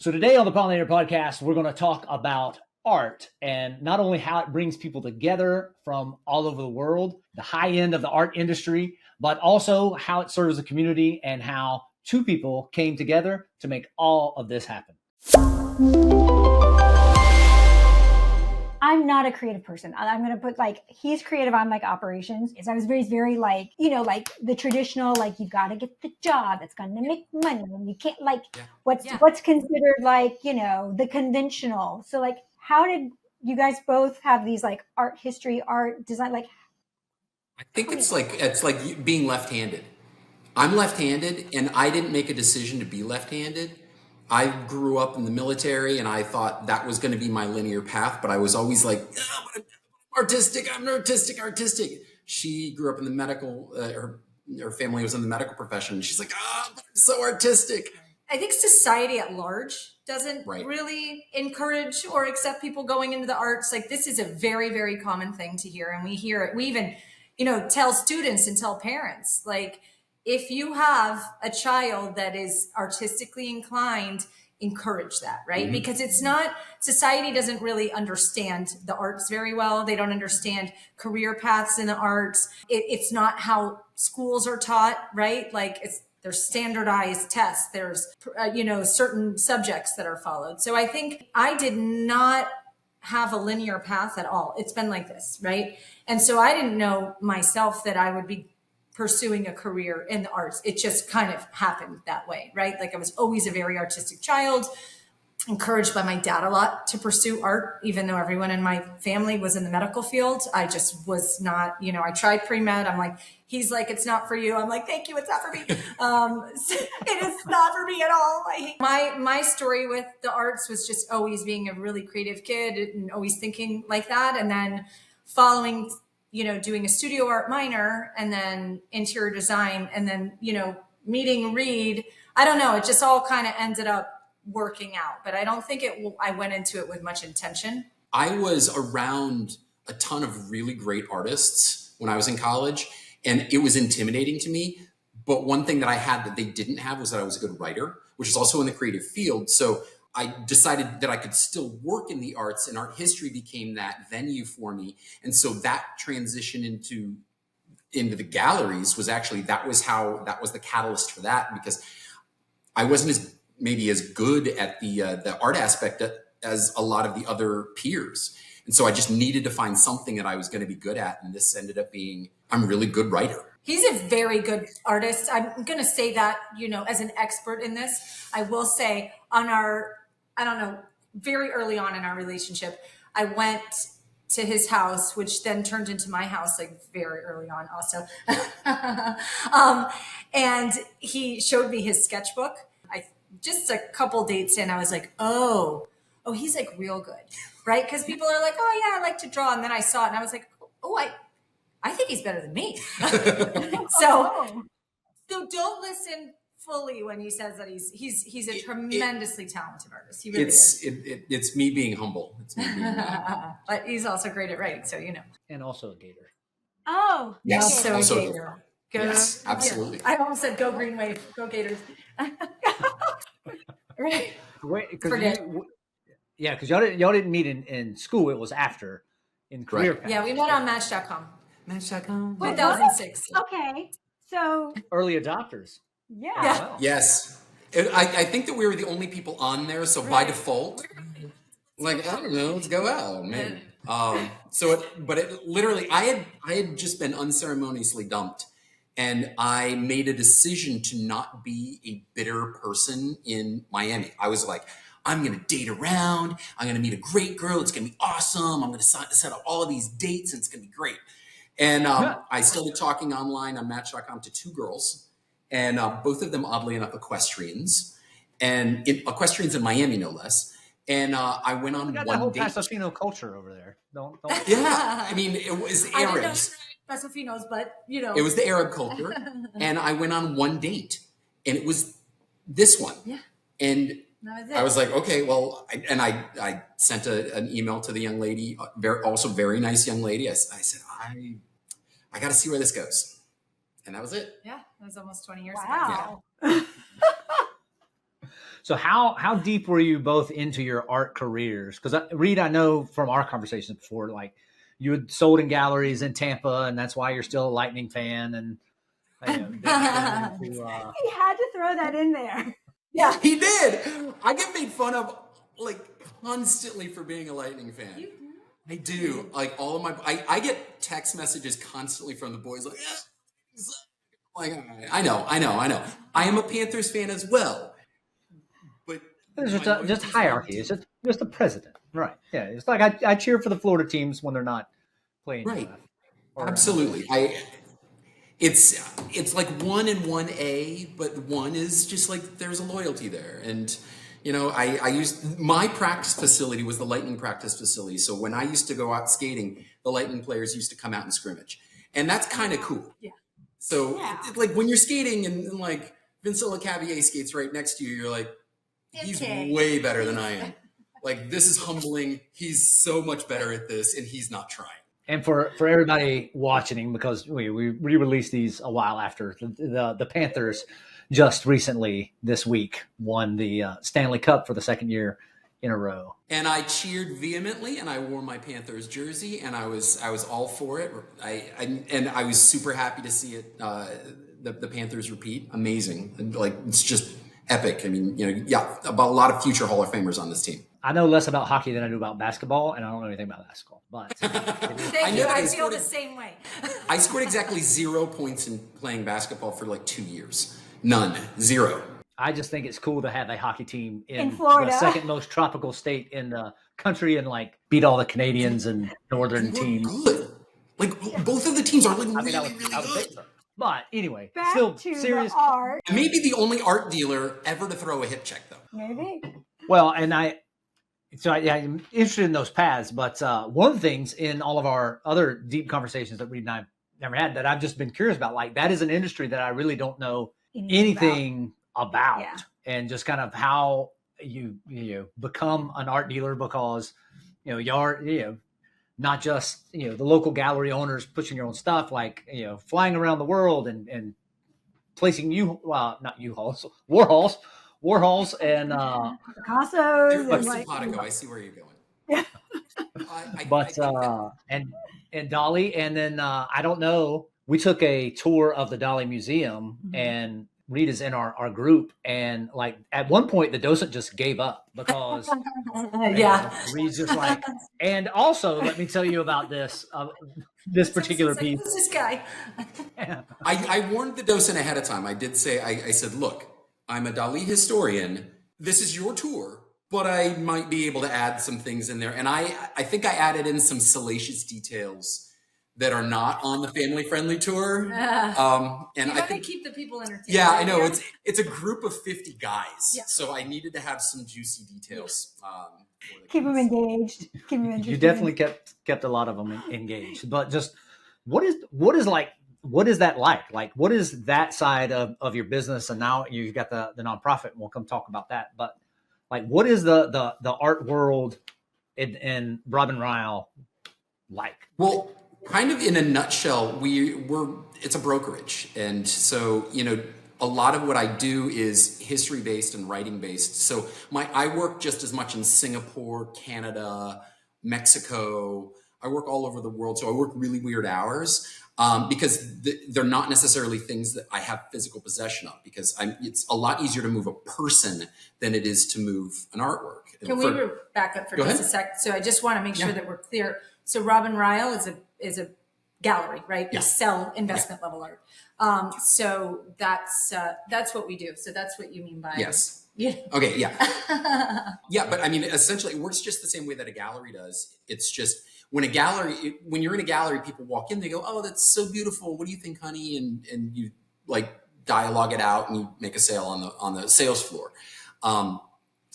So today on the Pollinator Podcast, we're going to talk about art and not only how it brings people together from all over the world, the high end of the art industry, but also how it serves the community and how two people came together to make all of this happen. I'm not a creative person. I'm going to put he's creative. I'm operations. I was very the traditional, you've got to get the job that's going to make money. And you can't what's considered the conventional. So how did you guys both have these art history, art design? I think it's like being left-handed. I'm left-handed and I didn't make a decision to be left-handed. I grew up in the military and I thought that was going to be my linear path, but I was always like, oh, I'm artistic. She grew up in the medical, her family was in the medical profession. And she's like, I'm so artistic. I think society at large doesn't really encourage or accept people going into the arts. This is a very, very common thing to hear. And we hear it. We even, tell students and tell parents, if you have a child that is artistically inclined, encourage that, right? Mm-hmm. Because society doesn't really understand the arts very well. They don't understand career paths in the arts. It's not how schools are taught, right? There's standardized tests. There's, certain subjects that are followed. So I think I did not have a linear path at all. It's been like this, right? And so I didn't know myself that I would be pursuing a career in the arts. It just kind of happened that way, right? I was always a very artistic child, encouraged by my dad a lot to pursue art, even though everyone in my family was in the medical field. I just was not, I tried pre-med. I'm like, he's like, it's not for you. I'm like, thank you. It's not for me. It is not for me at all. My story with the arts was just always being a really creative kid and always thinking like that. And then following, doing a studio art minor and then interior design and then, meeting Reed. I don't know. It just all kind of ended up working out, but I don't think I went into it with much intention. I was around a ton of really great artists when I was in college and it was intimidating to me. But one thing that I had that they didn't have was that I was a good writer, which is also in the creative field. So I decided that I could still work in the arts and art history became that venue for me. And so that transition into the galleries was actually, that was the catalyst for that, because I wasn't maybe as good at the art aspect as a lot of the other peers. And so I just needed to find something that I was going to be good at. And this ended up being, I'm a really good writer. He's a very good artist. I'm going to say that, as an expert in this. I will say very early on in our relationship, I went to his house, which then turned into my house, very early on also. And he showed me his sketchbook. Just a couple dates in, I was like, oh, he's real good, right? Because people are like, oh yeah, I like to draw. And then I saw it and I was like, oh, I think he's better than me. So don't listen fully when he says that he's a tremendously talented artist. He really is. It's me being humble. It's me being humble. But he's also great at writing, so And also a gator. Oh, yes, so also a gator. Yes, absolutely. Yeah. I almost said go Green Wave, go Gators. Right. Because y'all didn't meet in school. It was after in career path. Yeah, we met on Match.com. 2006. Okay, so early adopters. Yeah. Wow. Yes. I think that we were the only people on there. So by default, I don't know, let's go out, man. But literally, I had just been unceremoniously dumped. And I made a decision to not be a bitter person in Miami. I was like, I'm going to date around. I'm going to meet a great girl. It's going to be awesome. I'm going to set up all of these dates and it's going to be great. And I started talking online on Match.com to two girls. And both of them, oddly enough, equestrians. And equestrians in Miami, no less. And I went on one date. That whole Pasofino culture over there. Don't. Yeah. I mean, it was Arabs. Pasofinos, but it was the Arab culture. And I went on one date and it was this one. Yeah. And I was like, okay, well, I sent an email to the young lady, very nice young lady. I said, I got to see where this goes. And that was it. Yeah. That was almost 20 years ago. Yeah. So how deep were you both into your art careers? Because Reed, I know from our conversations before, like you had sold in galleries in Tampa, and that's why you're still a Lightning fan. And he had to throw that in there. Yeah, he did. I get made fun of like constantly for being a Lightning fan. I do. Like all of my, I get text messages constantly from the boys like, I know. I am a Panthers fan as well. But there's just hierarchy. It's just the president. Right. Yeah. It's like I cheer for the Florida teams when they're not playing. Right. Absolutely. It's like 1 and 1A, but 1 is just like there's a loyalty there. And I used my practice facility was the Lightning practice facility. So when I used to go out skating, the Lightning players used to come out and scrimmage, and that's kind of cool. Yeah. So it's like when you're skating and like Vincent LeCavier skates right next to you, you're like, he's way better than I am. Like this is humbling. He's so much better at this, and he's not trying. And for everybody watching, because we re-released these a while after the Panthers just recently this week won the Stanley Cup for the second year in a row. And I cheered vehemently, and I wore my Panthers jersey, and I was all for it. I was super happy to see it. The Panthers repeat, amazing. Like it's just epic. I mean, about a lot of future Hall of Famers on this team. I know less about hockey than I do about basketball, and I don't know anything about basketball. But I feel the same way. I scored exactly 0 points in playing basketball for like 2 years. None. 0. I just think it's cool to have a hockey team in Florida, the second most tropical state in the country, and like beat all the Canadians and northern teams. Good. Like both of the teams are like really good. So. But anyway, back still to serious. The art. Maybe the only art dealer ever to throw a hip check, though. Maybe. Well, and I'm interested in those paths. But one of the things in all of our other deep conversations that Reed and I've never had that I've just been curious about, like that is an industry that I really don't know anything about. Yeah. And just kind of how you become an art dealer, because you're not just the local gallery owners pushing your own stuff, like flying around the world and placing not U-Hauls, Warhols and Picassos and simpatico. I see where you're going. Yeah. And Dolly, and then I don't know. We took a tour of the Dolly Museum, and Reed is in our group, and like at one point the docent just gave up because Reed's just like. And also, let me tell you about this particular piece. Who's this guy? I warned the docent ahead of time. I did say I said, look, I'm a Dali historian. This is your tour, but I might be able to add some things in there. And I think I added in some salacious details that are not on the family-friendly tour. And I think keep the people entertained. Yeah, I know. It's a group of 50 guys. Yeah. So I needed to have some juicy details. Keep them engaged. Keep them interested. You definitely kept a lot of them engaged. But just what is that like? Like, what is that side of your business? And now you've got the nonprofit, and we'll come talk about that. But like, what is the art world in Robin Rile like? Well, kind of in a nutshell, it's a brokerage. And so, a lot of what I do is history based and writing based. So I work just as much in Singapore, Canada, Mexico. I work all over the world. So I work really weird hours because they're not necessarily things that I have physical possession of, because it's a lot easier to move a person than it is to move an artwork. Can we back up for just a sec? So I just want to make sure that we're clear. So Robin Rile is a gallery, right? We sell investment level art. So that's what we do. So that's what you mean by yes. Yeah. Okay. Yeah. Yeah. But I mean, essentially it works just the same way that a gallery does. It's just when you're in a gallery, people walk in, they go, "Oh, that's so beautiful. What do you think, honey?" And you like dialogue it out and you make a sale on the sales floor.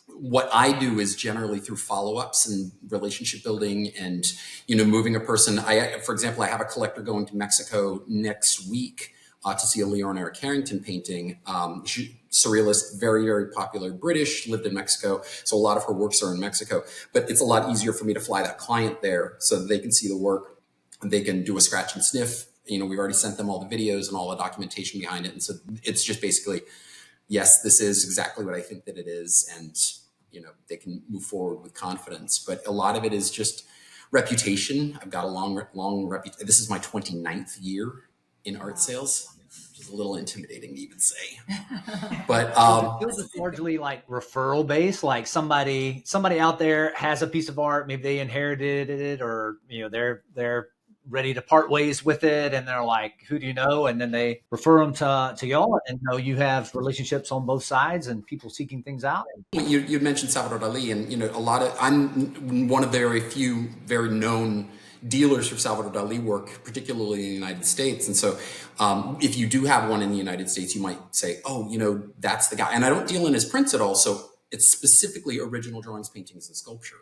What I do is generally through follow-ups and relationship building and, moving a person. For example, I have a collector going to Mexico next week to see a Leonora Carrington painting. Surrealist, very, very popular, British, lived in Mexico. So a lot of her works are in Mexico, but it's a lot easier for me to fly that client there so that they can see the work and they can do a scratch and sniff. We've already sent them all the videos and all the documentation behind it. And so it's just basically yes, this is exactly what I think that it is. And, they can move forward with confidence. But a lot of it is just reputation. I've got a long reputation. This is my 29th year in art sales, which is a little intimidating to even say. But it's largely like referral based, like somebody out there has a piece of art, maybe they inherited it, or they're ready to part ways with it, and they're like, who do you know? And then they refer them to y'all, and you have relationships on both sides and people seeking things out. You mentioned Salvador Dali, and I'm one of very few very known dealers for Salvador Dali work, particularly in the United States. And so if you do have one in the United States, you might say, oh, that's the guy. And I don't deal in his prints at all. So it's specifically original drawings, paintings, and sculpture.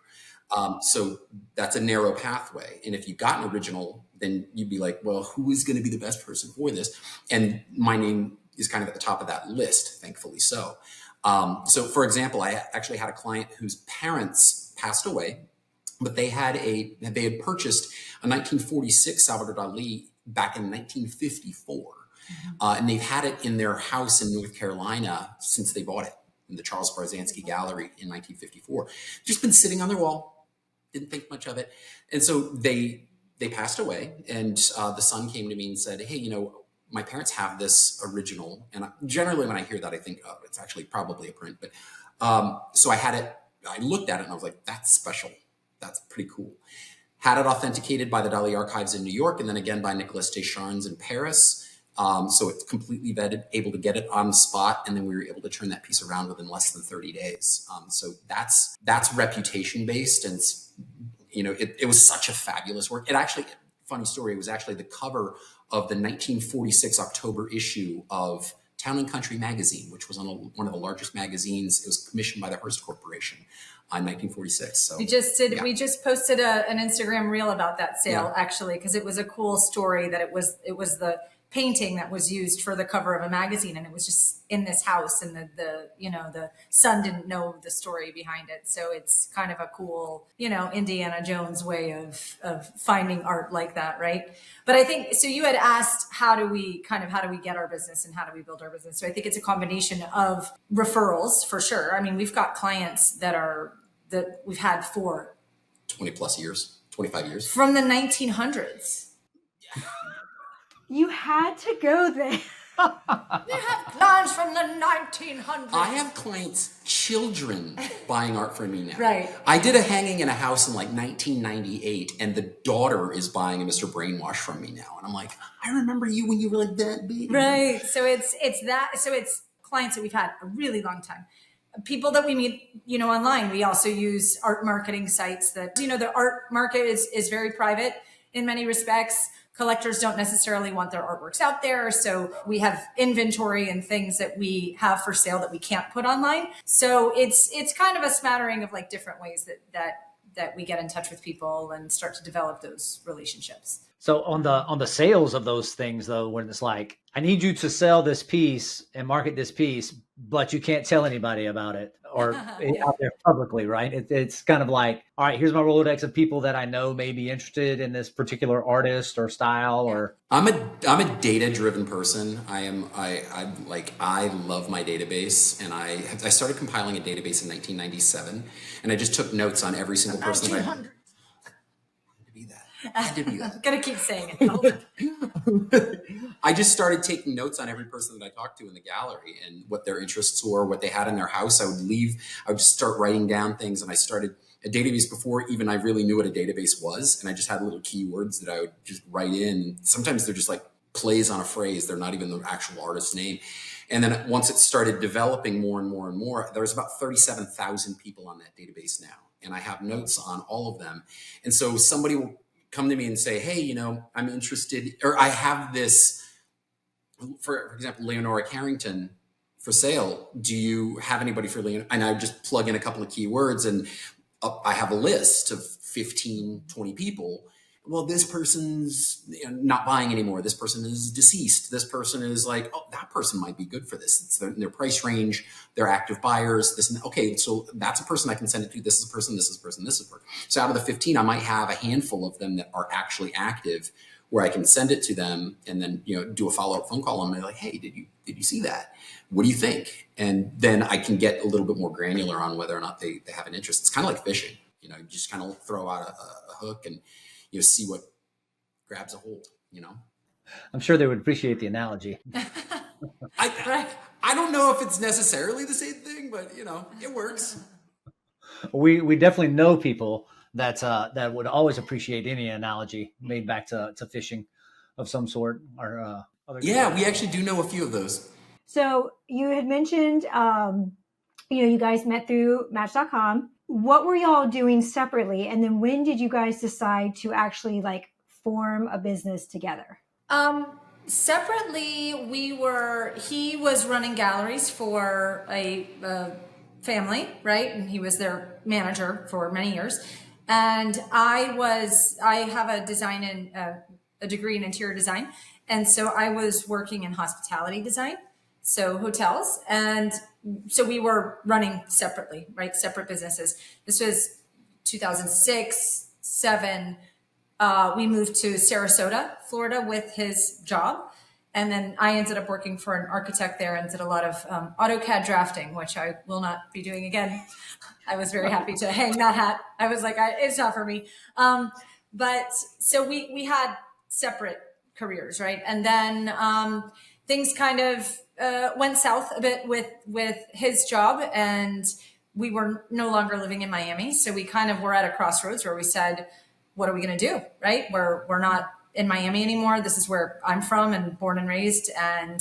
So that's a narrow pathway. And if you got an original, then you'd be like, well, who is going to be the best person for this? And my name is kind of at the top of that list, thankfully so. So for example, I actually had a client whose parents passed away, but they had purchased a 1946 Salvador Dali back in 1954. And they've had it in their house in North Carolina since they bought it in the Charles Barzanski Gallery in 1954. Just been sitting on their wall. Didn't think much of it. And so they passed away, and the son came to me and said, hey, my parents have this original. And generally when I hear that, I think, oh, it's actually probably a print. But so I looked at it and I was like, that's special. That's pretty cool. Had it authenticated by the Dali Archives in New York, and then again by Nicolas Descharnes in Paris. So it's completely vetted, able to get it on the spot. And then we were able to turn that piece around within less than 30 days. So that's reputation based. And it was such a fabulous work. It actually, funny story, it was actually the cover of the 1946 October issue of Town and Country magazine, which was on one of the largest magazines. It was commissioned by the Hearst Corporation in 1946. So we just posted an Instagram reel about that sale, actually, because it was a cool story that it was the painting that was used for the cover of a magazine, and it was just in this house, and the son didn't know the story behind it. So it's kind of a cool, Indiana Jones way of finding art like that, right? But I think, so you had asked, how do we get our business and how do we build our business? So I think it's a combination of referrals for sure. I mean, we've got clients that we've had for 20 plus years, 25 years from the 1900s. You had to go there. You have clients from the 1900s. I have clients' children buying art from me now. Right. I did a hanging in a house in like 1998, and the daughter is buying a Mr. Brainwash from me now. And I'm like, I remember you when you were like that big. Right. So it's clients that we've had a really long time. People that we meet, online. We also use art marketing sites that, the art market is very private in many respects. Collectors don't necessarily want their artworks out there. So we have inventory and things that we have for sale that we can't put online. So it's kind of a smattering of like different ways that we get in touch with people and start to develop those relationships. So on the sales of those things, though, when it's like, I need you to sell this piece and market this piece, but you can't tell anybody about it or out there publicly, right? It's kind of like, all right, here's my Rolodex of people that I know may be interested in this particular artist or style. Or I'm a data-driven person. I love my database, and I started compiling a database in 1997, and I just took notes on every single person that I had to be that. I'm gonna keep saying it. I just started taking notes on every person that I talked to in the gallery and what their interests were, what they had in their house. I would just start writing down things, and I started a database before even I really knew what a database was. And I just had little keywords that I would just write in. Sometimes they're just like plays on a phrase. They're not even the actual artist's name. And then once it started developing more and more and more, there was about 37,000 people on that database now. And I have notes on all of them. And so somebody will come to me and say, hey, I'm interested, or I have this, for example, Leonora Carrington for sale. Do you have anybody for Leonora? And I just plug in a couple of keywords, and I have a list of 15, 20 people. Well, this person's not buying anymore. This person is deceased. This person is like, oh, that person might be good for this. It's their price range. They're active buyers. Okay, so that's a person I can send it to. This is a person, this is a person, this is a person. So out of the 15, I might have a handful of them that are actually active where I can send it to them and then, do a follow-up phone call and be like, hey, did you see that? What do you think? And then I can get a little bit more granular on whether or not they have an interest. It's kind of like fishing, you just kind of throw out a hook and, see what grabs a hold, I'm sure they would appreciate the analogy. I don't know if it's necessarily the same thing, but it works. We definitely know people that would always appreciate any analogy made back to fishing of some sort or other. Yeah, we actually do know a few of those. So you had mentioned, you guys met through Match.com. What were y'all doing separately? And then when did you guys decide to actually form a business together? Separately, he was running galleries for a family, right? And he was their manager for many years. And I have a degree in interior design. And so I was working in hospitality design, so hotels. And so we were running separately, right? Separate businesses. This was 2006, 2007. We moved to Sarasota, Florida with his job. And then I ended up working for an architect there and did a lot of AutoCAD drafting, which I will not be doing again. I was very happy to hang that hat. I was like, it's not for me. But so we had separate careers, right? And then things kind of went south a bit with his job, and we were no longer living in Miami. So we kind of were at a crossroads where we said, what are we going to do? Right? We're not in Miami anymore. This is where I'm from and born and raised, and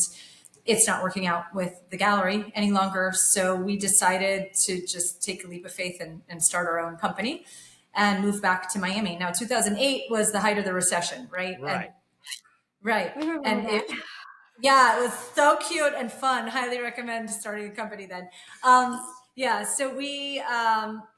it's not working out with the gallery any longer. So we decided to just take a leap of faith and start our own company and move back to Miami. Now, 2008 was the height of the recession, right? Right. And it was so cute and fun. Highly recommend starting a company then. So we,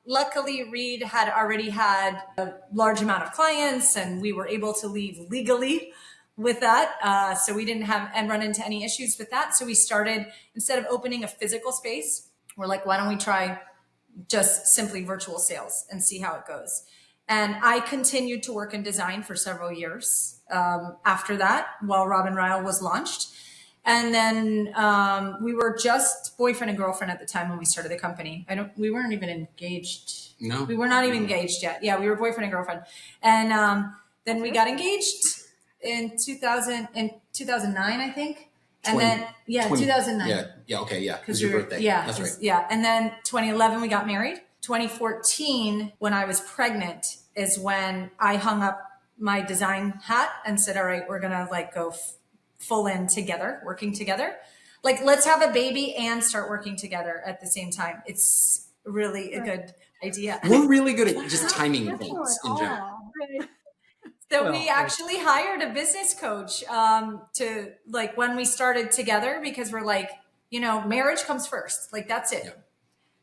luckily Reed had already had a large amount of clients, and we were able to leave legally with that. So we didn't run into any issues with that. So we started, instead of opening a physical space, we're like, why don't we try just simply virtual sales and see how it goes? And I continued to work in design for several years after that, while Rile was launched. And then we were just boyfriend and girlfriend at the time when we started the company. We weren't even engaged. No, we were not even engaged yet. Yeah, we were boyfriend and girlfriend. And then we got engaged in 2009, I think. And 2009. Yeah. Okay. Yeah. Because your birthday. Yeah. That's right. Yeah. And then 2011, we got married. 2014, when I was pregnant, is when I hung up my design hat and said, all right, we're going to go full in together, working together. Let's have a baby and start working together at the same time. It's really a good idea. We're really good at just timing things in general. So we actually hired a business coach to when we started together, because we're marriage comes first. That's it. Yeah.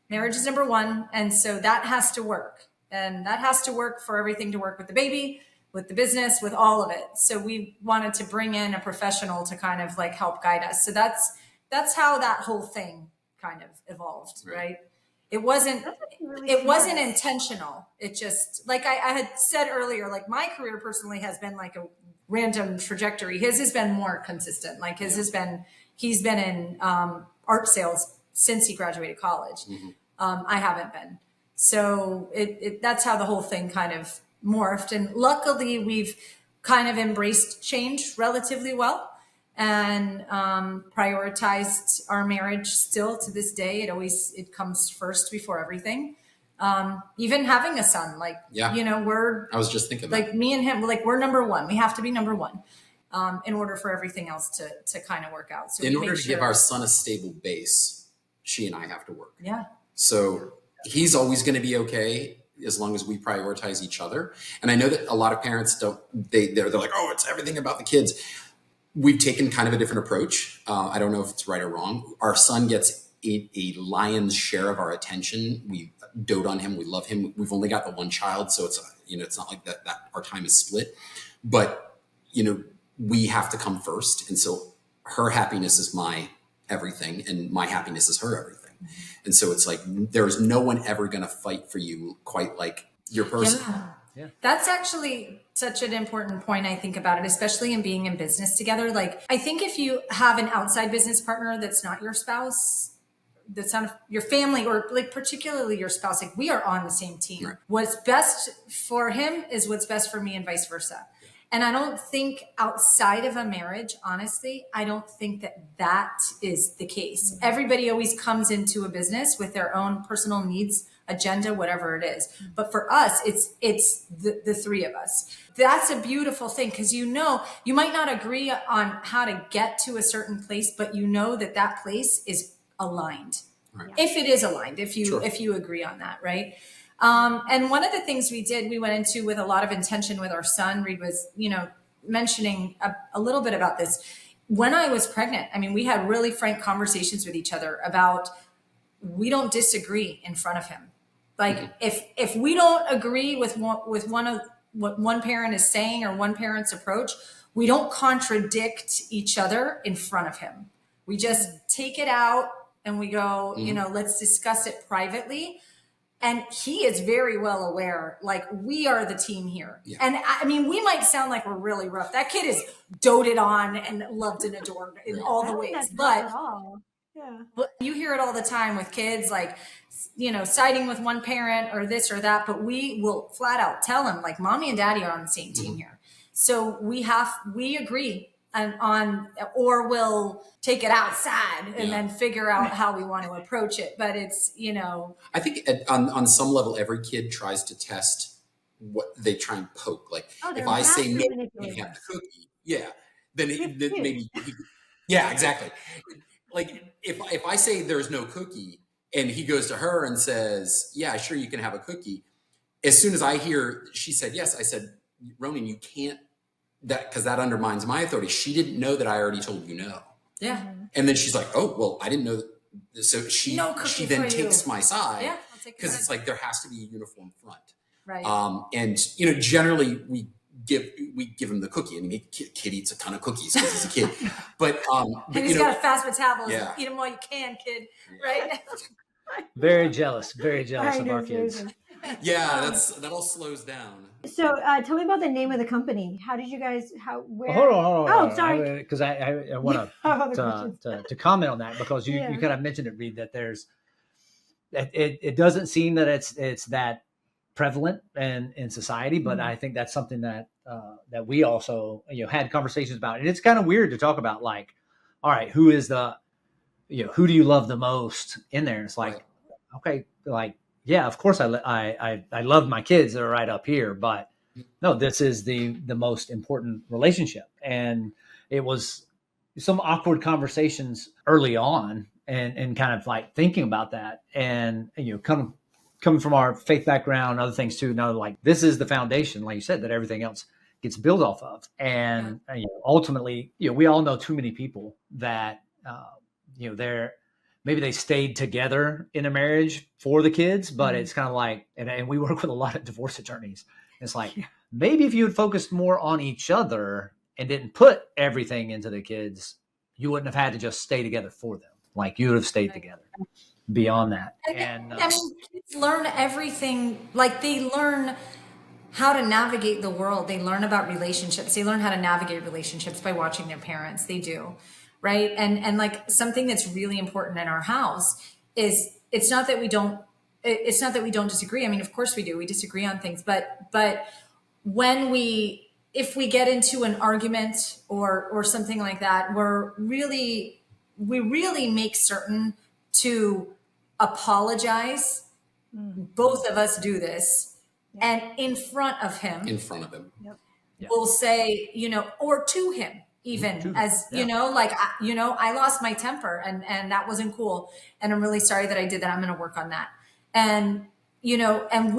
Marriage is number one. And so that has to work. And that has to work for everything to work with the baby, with the business, with all of it. So we wanted to bring in a professional to kind of help guide us. So that's how that whole thing kind of evolved, right? It wasn't intentional. It just, I had said earlier, my career personally has been a random trajectory. His has been more consistent. He's been in art sales since he graduated college. Mm-hmm. I haven't been. So that's how the whole thing kind of morphed. And luckily we've kind of embraced change relatively well and prioritized our marriage still to this day. It comes first before everything. Even having a son, I was just thinking that. Me and him, we're number one. We have to be number one in order for everything else to kind of work out. So in order to give our son a stable base, she and I have to work. Yeah. So he's always going to be okay as long as we prioritize each other. And I know that a lot of parents they're like, oh, it's everything about the kids. We've taken kind of a different approach. I don't know if it's right or wrong. Our son gets a lion's share of our attention. We dote on him. We love him. We've only got the one child. So it's, it's not like that our time is split, but we have to come first. And so her happiness is my everything and my happiness is her everything. Mm-hmm. And so it's there's no one ever going to fight for you quite like your person. Yeah. That's actually such an important point, I think, about it, especially in being in business together. Like, I think if you have an outside business partner that's not your spouse, that's not your family, or like particularly your spouse, like we are on the same team. Right. What's best for him is what's best for me and vice versa. Yeah. And I don't think outside of a marriage, honestly, I don't think that is the case. Mm-hmm. Everybody always comes into a business with their own personal needs, agenda, whatever it is. But for us, it's the three of us. That's a beautiful thing, because you might not agree on how to get to a certain place, but you know that place is aligned. Right. If it is aligned, if you agree on that, right? And one of the things we went into with a lot of intention with our son. Reed was, mentioning a little bit about this. When I was pregnant, I mean, we had really frank conversations with each other about, we don't disagree in front of him. Like, if we don't agree with one of what one parent is saying or one parent's approach, we don't contradict each other in front of him. We just take it out and we go, let's discuss it privately. And he is very well aware, like, we are the team here. Yeah. And I mean, we might sound like we're really rough. That kid is doted on and loved and adored in all the ways. But you hear it all the time with kids, like, siding with one parent or this or that, but we will flat out tell them, like, mommy and daddy are on the same team here. So we agree or we'll take it outside and then figure out how we want to approach it. But it's, I think on some level, every kid tries to test what they try and poke. Like, if I say no, you can't have the cookie. Yeah. Then maybe, exactly. Like, if I say there's no cookie and he goes to her and says, yeah, sure, you can have a cookie. As soon as I hear she said yes, I said, Ronan, you can't, because that undermines my authority. She didn't know that I already told you no. Yeah. And then she's like, oh, well, I didn't know. So she then takes my side, because it's like, there has to be a uniform front. Right. And, generally we give him the cookie. I mean, kid eats a ton of cookies because he's a kid, but he's got a fast metabolism. Yeah. Eat them while you can, kid. Right. Very jealous of our kids. Yeah, that all slows down. So tell me about the name of the company. How did you guys, where? Hold on. Oh, sorry. Because I want to comment on that, because you kind of mentioned it, Reed, that it doesn't seem that it's that prevalent in society, but I think that's something that we also, had conversations about. And it's kind of weird to talk about, like, all right, who is who do you love the most in there? And it's like, okay, like, yeah, of course I love my kids that are right up here, but no, this is the most important relationship. And it was some awkward conversations early on, and kind of like thinking about that, and coming from our faith background, other things too, like, this is the foundation, like you said, that everything else gets built off of. And ultimately, we all know too many people that maybe they stayed together in a marriage for the kids, but it's kind of like, and we work with a lot of divorce attorneys. It's like, maybe if you had focused more on each other and didn't put everything into the kids, you wouldn't have had to just stay together for them. Like, you would have stayed together beyond that. And I mean, kids learn everything. Like, they learn how to navigate the world. They learn about relationships. They learn how to navigate relationships by watching their parents. They do. Right. And like, something that's really important in our house is, it's not that we don't disagree. I mean, of course we do. We disagree on things, but if we get into an argument or something like that, we really make certain to apologize. Both of us do this, and in front of him. Yep. We'll say, or to him. Even as, like, I lost my temper and that wasn't cool. And I'm really sorry that I did that. I'm going to work on that. And, and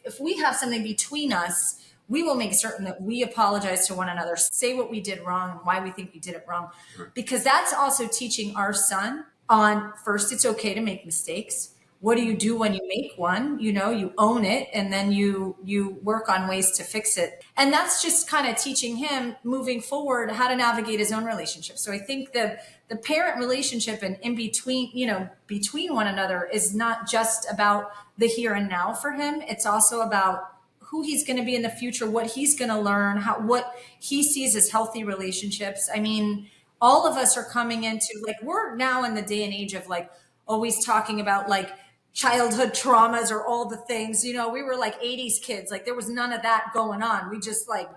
if we have something between us, we will make certain that we apologize to one another, say what we did wrong and why we think we did it wrong. Because that's also teaching our son on, first, it's okay to make mistakes. what do you do when you make one? You know, you own it, and then you work on ways to fix it. And that's just kind of teaching him moving forward how to navigate his own relationship. So I think the parent relationship and in between, you know, between one another is not just about the here and now for him. It's also about who he's going to be in the future, what he's going to learn, what he sees as healthy relationships. I mean, all of us are coming into, like, we're now in the day and age of like always talking about like childhood traumas or all the things, you know, we were like 80s kids, like there was none of that going on. We just like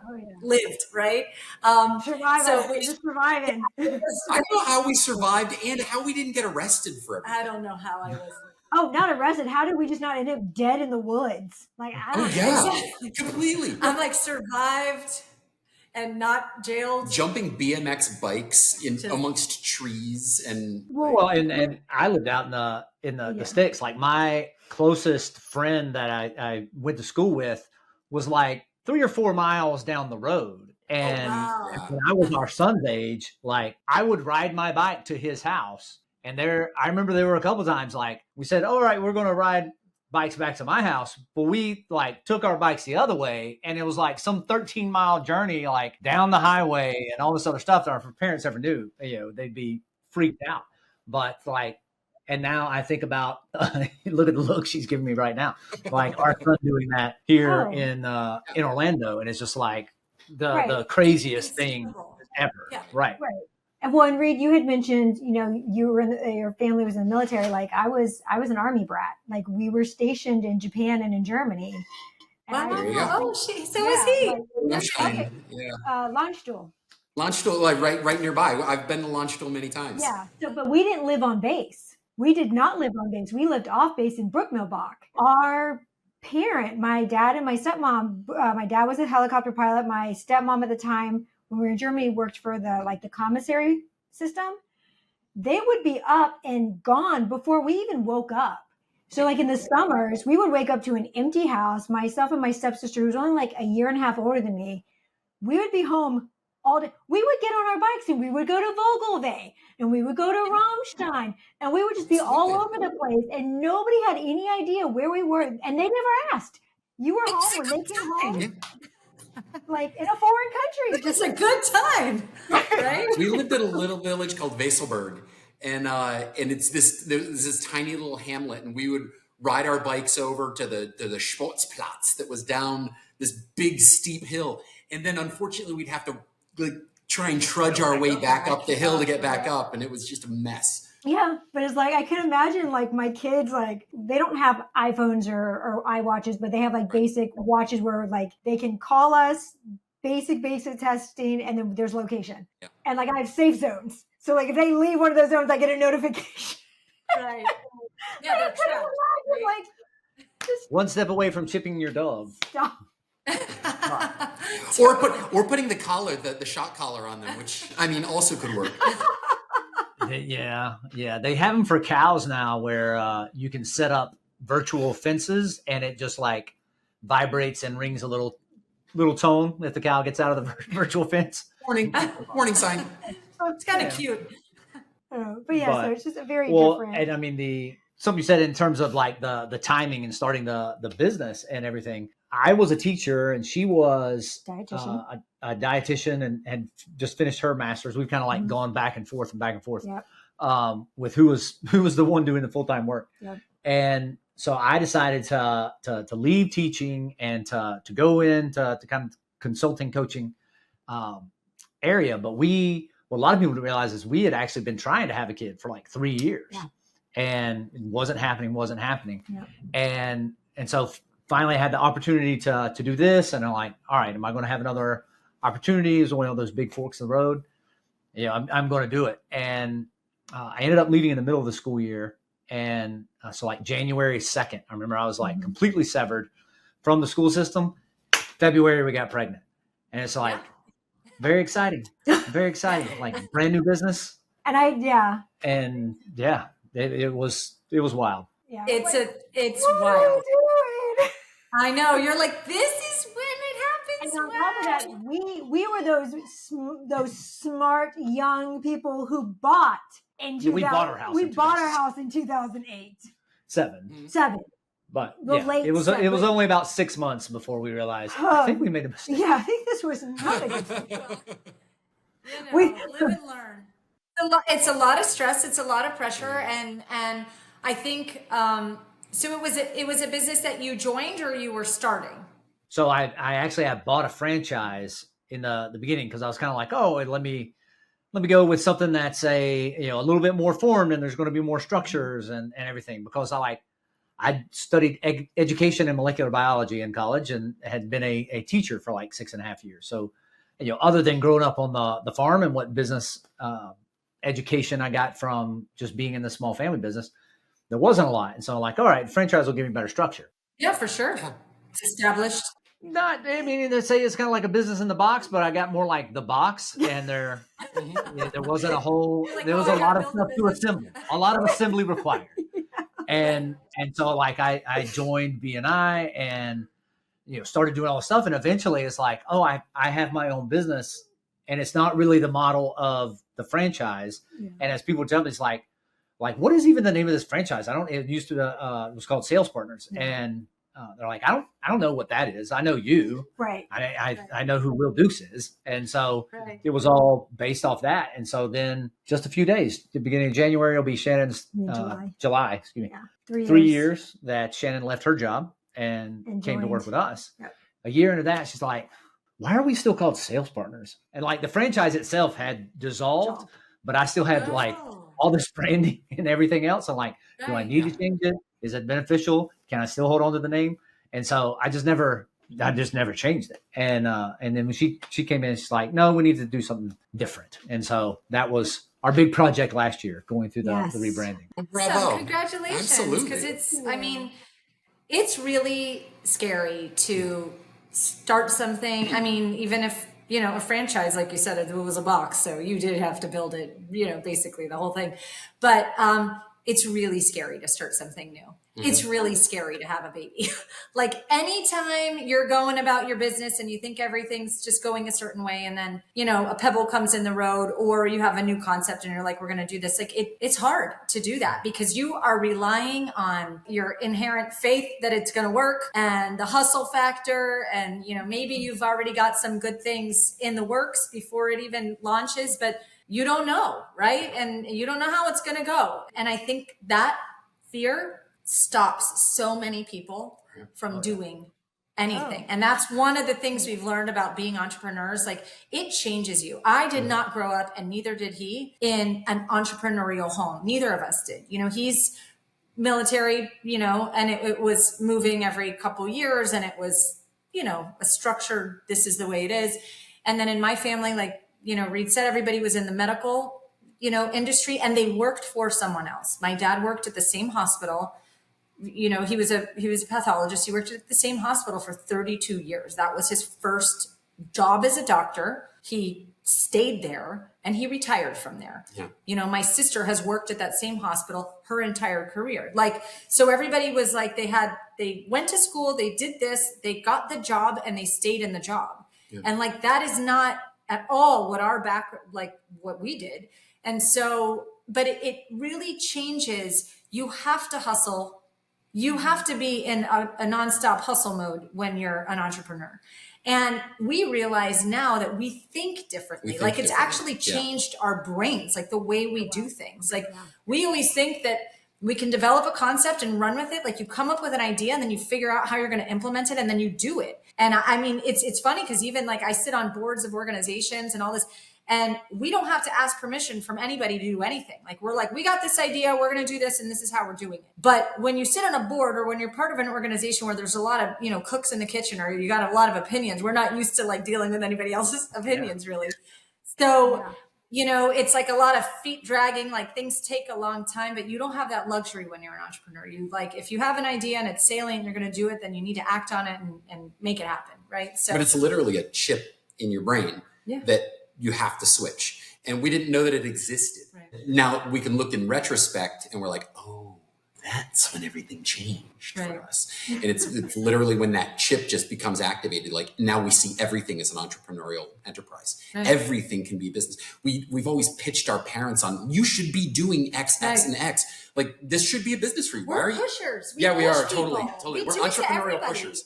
lived, right? We're just surviving. I don't know how we survived and how we didn't get arrested for it. I don't know how I was. Oh, not arrested. How did we just not end up dead in the woods? Like, I don't know. Completely. I'm like survived and not jailed. Jumping BMX bikes amongst trees and. Well, and I lived out in the sticks. Like my closest friend that I went to school with was like 3 or 4 miles down the road. And when I was our son's age, like I would ride my bike to his house. And I remember there were a couple times like we said, all right, we're going to ride bikes back to my house. But we like took our bikes the other way. And it was like some 13-mile journey, like down the highway and all this other stuff that our parents ever knew. You know, they'd be freaked out. But like, and now I think about, look at the look she's giving me right now. Like our son doing that here in Orlando. And it's just like the craziest thing ever. Yeah. Right. And well, and Reed, you had mentioned, you know, you were your family was in the military. Like I was an Army brat. Like we were stationed in Japan and in Germany. And was he. Landstuhl. Landstuhl, like right nearby. I've been to Landstuhl many times. Yeah. So, but we didn't live on base. We did not live on base. We lived off base in Brookmilbach. Our parent, my dad and my stepmom, my dad was a helicopter pilot. My stepmom at the time, when we were in Germany, worked for the commissary system. They would be up and gone before we even woke up. So like in the summers, we would wake up to an empty house. Myself and my stepsister, who was only like a year and a half older than me, we would be home all day. We would get on our bikes and we would go to Vogelweh and we would go to Rammstein and we would just be all over the place. And nobody had any idea where we were. And they never asked. You were home when they came home. Like in a foreign country. It's a good time, right? We lived in a little village called Weselberg, and there's this tiny little hamlet, and we would ride our bikes over to the Sportsplatz that was down this big steep hill, and then unfortunately we'd have to like try and trudge our way back up the hill to get back up, and it was just a mess. Yeah, but it's like I can imagine like my kids, like they don't have iPhones or iWatches, but they have like basic watches where like they can call us, basic testing, and then there's location. Yeah. And like I have safe zones. So like if they leave one of those zones, I get a notification. Right. Yeah, that's true. Like just one step away from chipping your dog. Stop. or putting the collar, the shot collar on them, which I mean also could work. Yeah. They have them for cows now where you can set up virtual fences and it just like vibrates and rings a little tone if the cow gets out of the virtual fence. Warning sign. It's kind of cute. So it's just a very different. And I mean, something you said in terms of like the timing and starting the business and everything. I was a teacher and she was a dietitian and had just finished her master's. We've kind of like gone back and forth yep. With who was the one doing the full-time work. Yep. And so I decided to leave teaching and to go into kind of consulting coaching area. But what a lot of people didn't realize is we had actually been trying to have a kid for like 3 years. Yeah. And it wasn't happening. Yeah. And so finally I had the opportunity to do this. And I'm like, all right, am I going to have another opportunity? Is one of those big forks in the road? Yeah, I'm going to do it. And I ended up leaving in the middle of the school year. And so like January 2nd, I remember I was like completely severed from the school system. February, we got pregnant. And it's like, very exciting, like brand new business. And it was wild. Yeah. It's wild. I know. You're like, this is when it happens. And on top of that, we were those smart young people who bought in 2000. We bought our house. We bought our house in 2008. 7. But The yeah, late it was seven. only about 6 months before we realized I think we made a mistake. Yeah, I think this was not a good thing. Live and learn. It's a lot of stress. It's a lot of pressure, and I think so. It was a business that you joined or you were starting. So I actually bought a franchise in the beginning because I was kind of like, oh, let me go with something that's a little bit more formed and there's going to be more structures and everything, because I studied education and molecular biology in college and had been a teacher for like 6.5 years. So, other than growing up on the farm and what business education I got from just being in the small family business, there wasn't a lot. And so I'm like, all right, franchise will give me better structure. Yeah, for sure. It's established. They say it's kind of like a business in the box, but I got more like the box, and there wasn't a whole, there was a lot of stuff to assemble, a lot of assembly required. And so like I joined BNI and started doing all the stuff, and eventually it's like, oh, I have my own business, and it's not really the model of the franchise. Yeah. And as people tell me, it's like what is even the name of this franchise? It used to it was called Sales Partners, and they're like, I don't know what that is. I know you, right? I know who Will Dukes is, and so it was all based off that. And so then just a few days, the beginning of January will be Shannon's July. Excuse me, yeah. 3 years that Shannon left her job and came to work with us. Yep. A year into that, she's like, why are we still called Sales Partners? And like the franchise itself had dissolved, but I still had like all this branding and everything else. I'm like, do I need to change it? Is it beneficial? Can I still hold on to the name? And so I just never changed it. And then when she came in, she's like, no, we need to do something different. And so that was our big project last year, going through the rebranding. Bravo. So congratulations. Absolutely. Because it's really scary to start something. I mean, even if, a franchise, like you said, it was a box. So you did have to build it, basically the whole thing. But it's really scary to start something new. Mm-hmm. It's really scary to have a baby. Like anytime you're going about your business and you think everything's just going a certain way, and then, a pebble comes in the road, or you have a new concept and you're like, we're going to do this. Like it's hard to do that because you are relying on your inherent faith that it's going to work and the hustle factor. And, maybe you've already got some good things in the works before it even launches, but you don't know, right? And you don't know how it's going to go. And I think that fear stops so many people from doing anything. And that's one of the things we've learned about being entrepreneurs. Like it changes you. I did not grow up, and neither did he, in an entrepreneurial home. Neither of us did. He's military, and it was moving every couple years, and it was, a structured, this is the way it is. And then in my family, like, Reed said, everybody was in the medical, industry, and they worked for someone else. My dad worked at the same hospital. He was a pathologist. He worked at the same hospital for 32 years. That was his first job as a doctor. He stayed there and he retired from there. Yeah. My sister has worked at that same hospital her entire career. Like, so everybody was like, they went to school, they did this, they got the job, and they stayed in the job. Yeah. And like, that is not at all what we did. And so, but it really changes. You have to hustle. You have to be in a nonstop hustle mode when you're an entrepreneur. And we realize now that we think differently. It's actually changed our brains, like the way we do things. Like we always think that we can develop a concept and run with it. Like you come up with an idea and then you figure out how you're going to implement it and then you do it. And I mean, it's funny because even like I sit on boards of organizations and all this, and we don't have to ask permission from anybody to do anything. Like we're like, we got this idea, we're going to do this, and this is how we're doing it. But when you sit on a board, or when you're part of an organization where there's a lot of, cooks in the kitchen, or you got a lot of opinions, we're not used to like dealing with anybody else's opinions really. So, it's like a lot of feet dragging, like things take a long time, but you don't have that luxury when you're an entrepreneur. You like, if you have an idea and it's salient, you're going to do it, then you need to act on it and make it happen. Right. So, but it's literally a chip in your brain that you have to switch. And we didn't know that it existed. Right. Now we can look in retrospect and we're like, oh, that's when everything changed for us. And it's literally when that chip just becomes activated. Like now we see everything as an entrepreneurial enterprise. Right. Everything can be business. We've always pitched our parents on, you should be doing X, X, and X. Like, this should be a business for you. Why We're are you? pushers. We are people. totally. We We're do it to entrepreneurial everybody. pushers.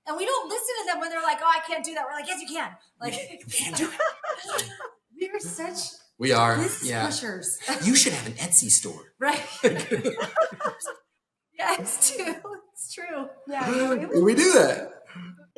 And we don't listen to them when they're like, "Oh, I can't do that." We're like, "Yes, you can." Like, You can do it. we're such We are business pushers. You should have an Etsy store, Right? Yeah, it's true. It's true. Yeah, no, we do that.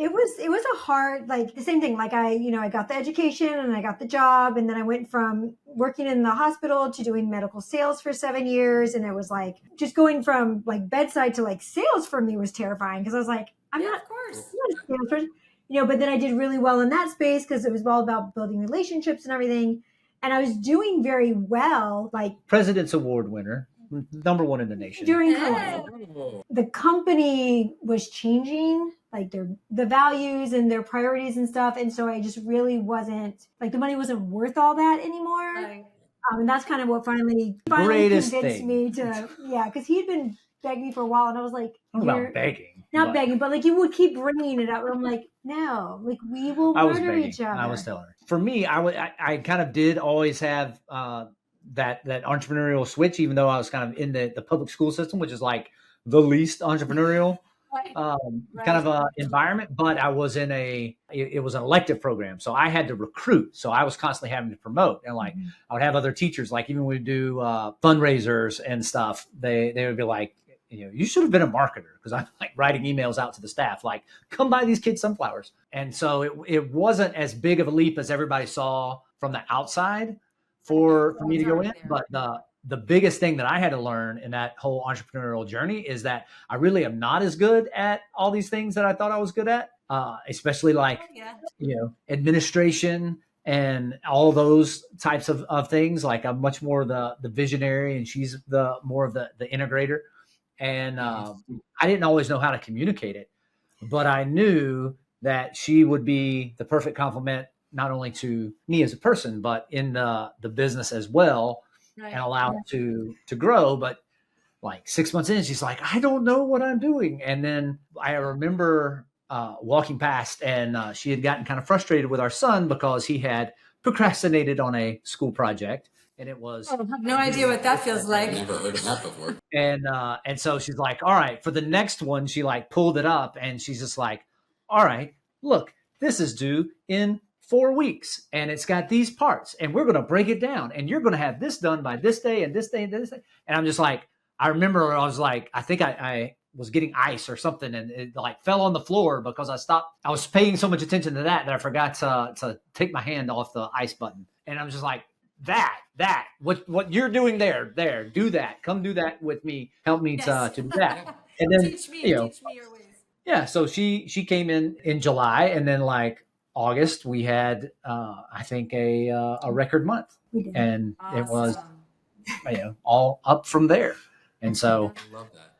it was a hard, like the same thing. Like I got the education and I got the job, and then I went from working in the hospital to doing medical sales for 7 years. And it was like, just going from like bedside to like sales for me was terrifying. Cause I was like, I'm not a salesperson, but then I did really well in that space because it was all about building relationships and everything. And I was doing very well, like President's Award winner, #1 in the nation. during COVID. The company was changing, like the values and their priorities and stuff. And so I just really wasn't, like, the money wasn't worth all that anymore. Right. And that's kind of what finally Greatest convinced thing. me to, because he'd been begging for a while. And I was like, I don't know about begging. not begging, but like you would keep bringing it up. And I'm like, no, like we will murder each other. I was telling her. For me, I kind of did always have that entrepreneurial switch, even though I was kind of in the public school system, which is like the least entrepreneurial kind of environment. But I was in it was an elective program, so I had to recruit. So I was constantly having to promote, and like I would have other teachers, like even when we do fundraisers and stuff, they would be like, you should have been a marketer, because I'm like writing emails out to the staff, like, come buy these kids sunflowers. And so it wasn't as big of a leap as everybody saw from the outside for me to go in. But the biggest thing that I had to learn in that whole entrepreneurial journey is that I really am not as good at all these things that I thought I was good at, especially like, administration and all those types of things. Like I'm much more the visionary, and she's the more of the integrator. And I didn't always know how to communicate it, but I knew that she would be the perfect complement, not only to me as a person, but in the business as well, and allow it to grow. But like 6 months in, she's like, I don't know what I'm doing. And then I remember walking past, and she had gotten kind of frustrated with our son because he had procrastinated on a school project. And it was, I have no idea what that feels like. I've never heard of that before. And so she's like, all right, for the next one, she like pulled it up, and she's just like, all right, look, this is due in 4 weeks, and it's got these parts, and we're going to break it down, and you're going to have this done by this day and this day and this day. And I'm just like, I remember I was like, I think I was getting ice or something, and it like fell on the floor because I was paying so much attention to that I forgot to take my hand off the ice button. And I'm just like, what you're doing there, do that. Come do that with me. Help me to do that. And then teach me your ways. Yeah. So she came in July, and then like August we had I think a record month, and it was all up from there. And so I love that.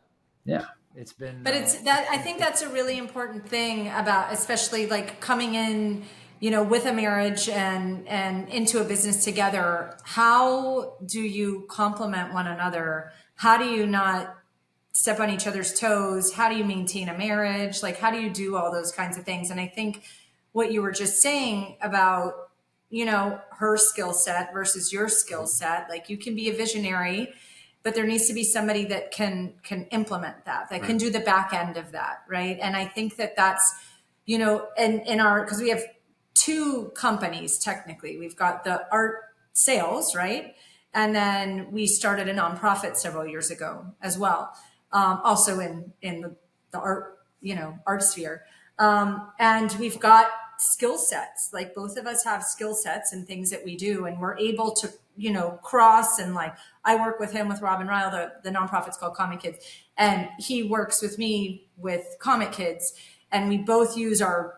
Yeah, it's been. But it's that, I think that's a really important thing about, especially like coming in, with a marriage and into a business together. How do you complement one another? How do you not step on each other's toes? How do you maintain a marriage? Like, how do you do all those kinds of things? And I think what you were just saying about, her skill set versus your skill set, like you can be a visionary, but there needs to be somebody that can implement that can do the back end of that. Right. And I think that's, and in our, because we have 2 companies, technically. We've got the art sales, right? And then we started a nonprofit several years ago as well. Also in the art, art sphere. And we've got skill sets, like both of us have skill sets and things that we do, and we're able to, cross. And like, I work with him with Rob and Rile, the nonprofit's called Comic Kids. And he works with me with Comic Kids, and we both use our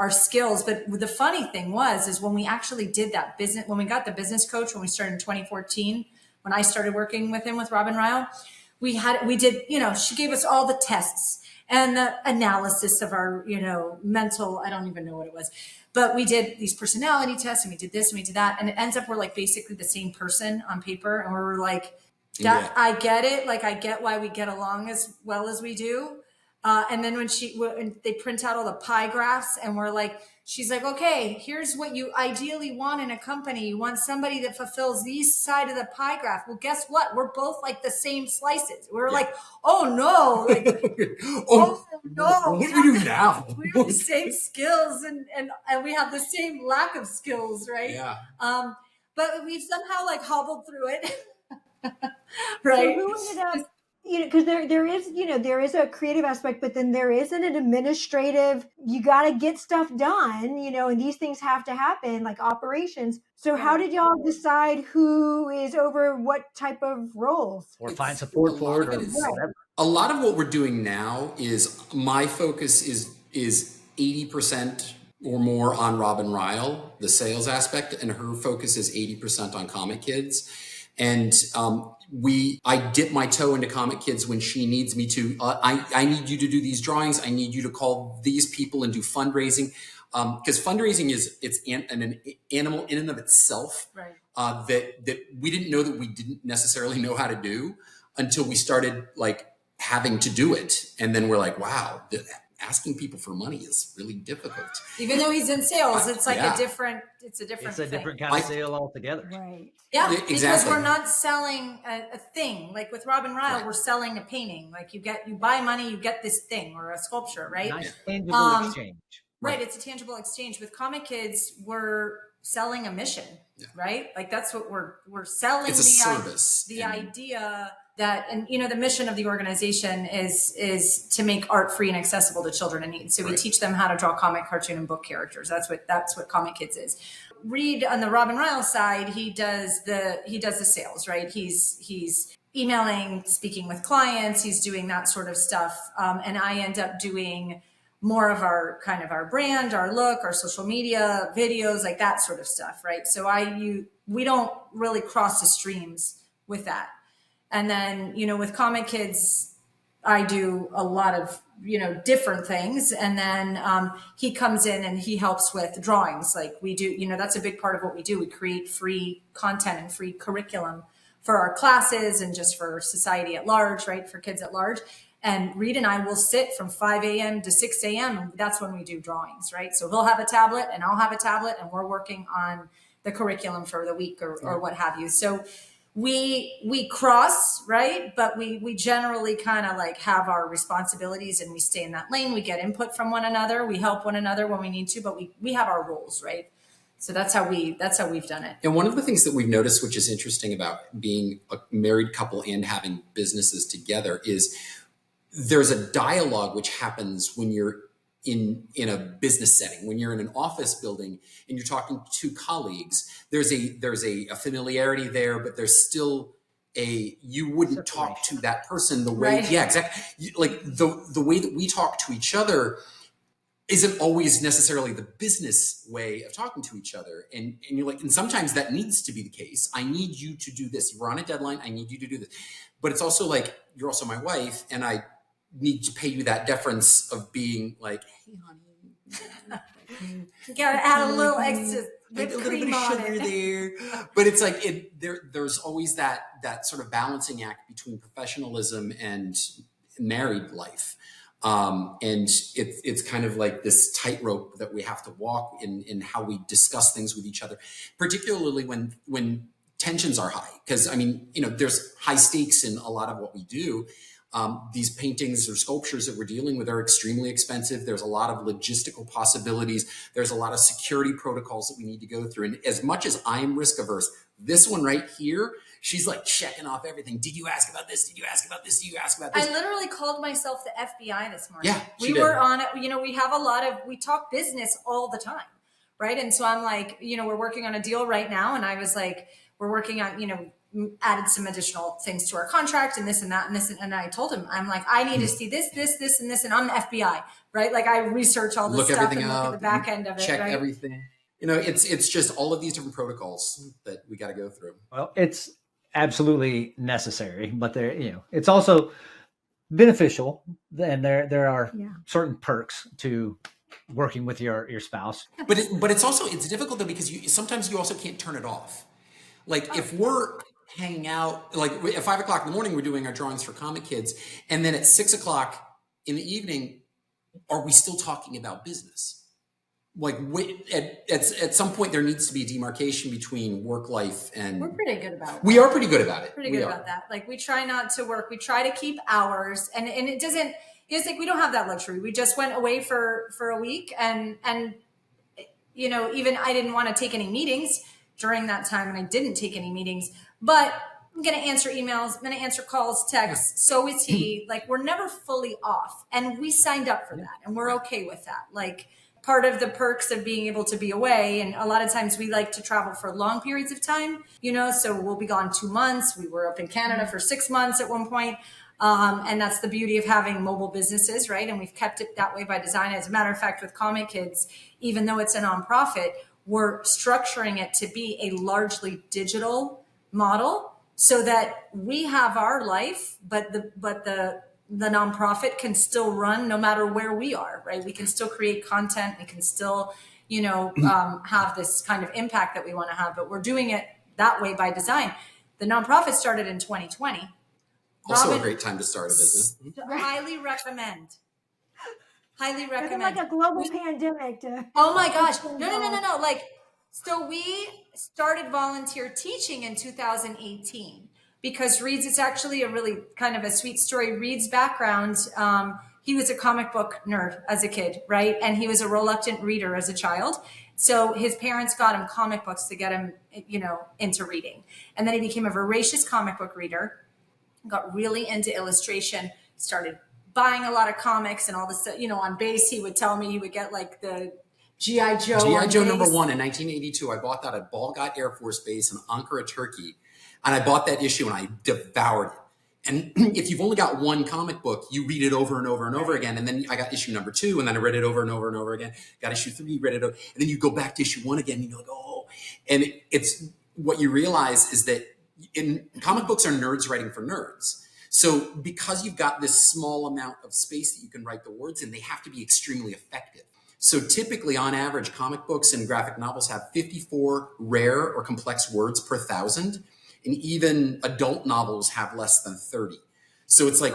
skills. But the funny thing is when we actually did that business, when we got the business coach, when we started in 2014, when I started working with him with Rob and Rile, we did, she gave us all the tests and the analysis of our, mental, I don't even know what it was, but we did these personality tests, and we did this and we did that. And it ends up, we're like basically the same person on paper. And we're like, I get it. Like, I get why we get along as well as we do. And then when they print out all the pie graphs and she's like, okay, here's what you ideally want in a company. You want somebody that fulfills these side of the pie graph. Well, guess what? We're both like the same slices. We're like, oh no, oh no. What do we do now? We have the same skills and we have the same lack of skills, right? Yeah. But we've somehow hobbled through it. Right. So who ended up, because there is a creative aspect, but then there is an administrative, you got to get stuff done, and these things have to happen, like operations. So how did y'all decide who is over what type of roles? Or find support for it, or whatever. A lot of what we're doing now is, my focus is 80% or more on Robin Rile, the sales aspect, and her focus is 80% on Comic Kids. And I dip my toe into Comic Kids when she needs me to. I need you to do these drawings. I need you to call these people and do fundraising. Because fundraising it's an animal in and of itself, right. That we didn't know that we didn't necessarily know how to do until we started having to do it. And then we're like, wow, asking people for money is really difficult. Even though he's in sales, it's yeah. a different different kind of sale altogether. Right. Yeah, exactly. Because we're not selling a thing. Like with Robin Rile, we're selling a painting. Like you buy money, you get this thing or a sculpture, right? Nice tangible exchange. Right. It's a tangible exchange. With Comic Kids, we're selling a mission, right? Like that's what we're selling. It's a service. The idea that, and the mission of the organization is to make art free and accessible to children in need. So we teach them how to draw comic, cartoon, and book characters. That's what Comic Kids is. Reed, on the Robin Rile side, he does the sales, right? He's emailing, speaking with clients, he's doing that sort of stuff. And I end up doing more of our brand, our look, our social media, videos, like that sort of stuff, right? So we don't really cross the streams with that. And then, with Comic Kids, I do a lot of, different things. And then he comes in and he helps with drawings. Like we do, that's a big part of what we do. We create free content and free curriculum for our classes and just for society at large, right? For kids at large. And Reed and I will sit from 5 a.m. to 6 a.m. And that's when we do drawings, right? So he'll have a tablet and I'll have a tablet and we're working on the curriculum for the week or what have you. So we cross, right? But we generally kind of have our responsibilities and we stay in that lane. We get input from one another. We help one another when we need to, but we have our roles, right? So that's how we've done it. And one of the things that we've noticed, which is interesting about being a married couple and having businesses together, is there's a dialogue which happens when you're in a business setting. When you're in an office building and you're talking to colleagues, there's a familiarity there, but there's still you wouldn't talk to that person the way, right. Yeah, exactly. Like the way that we talk to each other isn't always necessarily the business way of talking to each other. And you're like, and sometimes that needs to be the case. I need you to do this. We're on a deadline. I need you to do this. But it's also like, you're also my wife and I need to pay you that deference of being like, hey, honey, you gotta add a little extra whipped a little cream bit of on sugar it. there. But it's like there's always that sort of balancing act between professionalism and married life. And it's kind of like this tightrope that we have to walk in how we discuss things with each other, particularly when tensions are high. Because there's high stakes in a lot of what we do. These paintings or sculptures that we're dealing with are extremely expensive. There's a lot of logistical possibilities. There's a lot of security protocols that we need to go through. And as much as I'm risk averse, this one right here, she's like checking off everything. Did you ask about this? Did you ask about this? Did you ask about this? I literally called myself the FBI this morning. Yeah, we were on it. We have we talk business all the time, right? And so I'm like, we're working on a deal right now. And I was like, we're working on, added some additional things to our contract and this and that and this. And I told him, I'm like, I need to see this, and this. And I'm the FBI, right? Like I research all this stuff and look at the back end of it. Check right? everything. It's just all of these different protocols that we got to go through. Well, it's absolutely necessary, but it's also beneficial. And there are certain perks to working with your spouse. But it's difficult though, because sometimes you also can't turn it off. Like if we're hanging out, like at 5 o'clock in the morning, we're doing our drawings for Comic Kids. And then at 6 o'clock in the evening, are we still talking about business? Like at some point there needs to be a demarcation between work life and we're pretty good about it. We are pretty good about it. Pretty good about that. Like we try not to work. We try to keep hours and it doesn't, it's like, we don't have that luxury. We just went away for a week and, you know, even I didn't want to take any meetings during that time and I didn't take any meetings, but I'm going to answer emails. I'm going to answer calls, texts. So is he. Like we're never fully off and we signed up for that and we're okay with that. Like, part of the perks of being able to be away. And a lot of times we like to travel for long periods of time, you know, so we'll be gone 2 months. We were up in Canada for 6 months at one point. And that's the beauty of having mobile businesses, right? And we've kept it that way by design. As a matter of fact, with Comic Kids, even though it's a nonprofit, we're structuring it to be a largely digital model so that we have our life, but the nonprofit can still run no matter where we are, right? We can still create content. We can still, you know, have this kind of impact that we want to have, but we're doing it that way by design. The nonprofit started in 2020. Also Robin, a great time to start a business. Highly recommend. Highly recommend. Like a global pandemic. Oh my gosh. No. Like, so we started volunteer teaching in 2018. Because Reed's, it's actually a really kind of a sweet story. Reed's background, he was a comic book nerd as a kid, right? And he was a reluctant reader as a child. So his parents got him comic books to get him, you know, into reading. And then he became a voracious comic book reader, got really into illustration, started buying a lot of comics and all this stuff. You know, on base, he would tell me he would get like the G.I. Joe. G.I. Joe #1 in 1982. I bought that at Balgat Air Force Base in Ankara, Turkey. And I bought that issue and I devoured it. And if you've only got one comic book, you read it over and over and over again. And then I got issue #2 and then I read it over and over and over again. Got issue 3, read it over. And then you go back to issue 1 again and you're like, oh. And it's what you realize is that comic books are nerds writing for nerds. So because you've got this small amount of space that you can write the words in, they have to be extremely effective. So typically on average, comic books and graphic novels have 54 rare or complex words per 1,000. And even adult novels have less than 30. So it's like,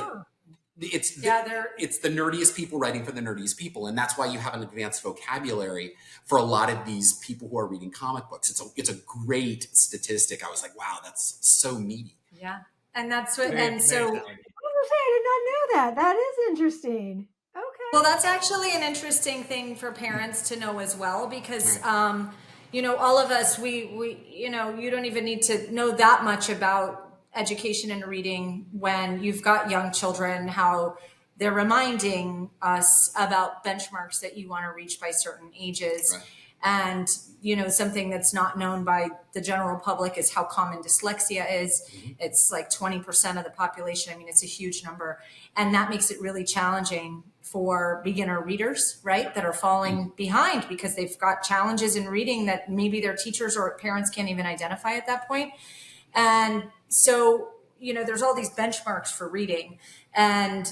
it's the nerdiest people writing for the nerdiest people. And that's why you have an advanced vocabulary for a lot of these people who are reading comic books. It's a great statistic. I was like, wow, that's so meaty. Yeah. And that's what, I was going to say, I did not know that. That is interesting. Okay. Well, that's actually an interesting thing for parents to know as well, because, you know, all of us, we, you know, you don't even need to know that much about education and reading when you've got young children, how they're reminding us about benchmarks that you want to reach by certain ages. Right. And, you know, something that's not known by the general public is how common dyslexia is. Mm-hmm. It's like 20% of the population. I mean, it's a huge number. And that makes it really challenging for beginner readers, right, that are falling behind because they've got challenges in reading that maybe their teachers or parents can't even identify at that point. And so, you know, there's all these benchmarks for reading. And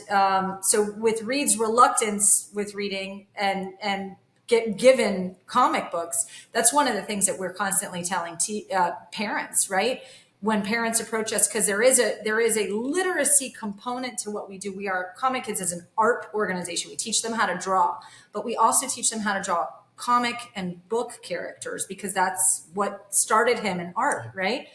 so with Reed's reluctance with reading and given comic books, that's one of the things that we're constantly telling parents, right? When parents approach us, because there is a literacy component to what we do. We are Comic Kids as an art organization. We teach them how to draw, but we also teach them how to draw comic and book characters because that's what started him in art, right?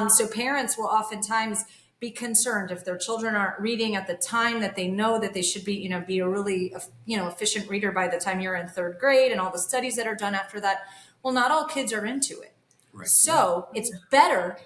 So parents will oftentimes be concerned if their children aren't reading at the time that they know that they should be, you know, be a really, you know, efficient reader by the time you're in 3rd grade and all the studies that are done after that. Well, not all kids are into it. Right. So it's better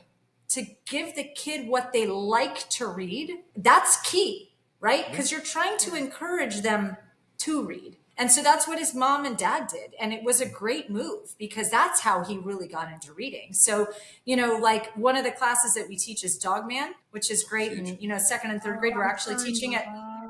to give the kid what they like to read. That's key, right? Because you're trying to encourage them to read. And so that's what his mom and dad did. And it was a great move because that's how he really got into reading. So, you know, like one of the classes that we teach is Dogman, which is great. And, you know, 2nd and 3rd grade, we're actually teaching it.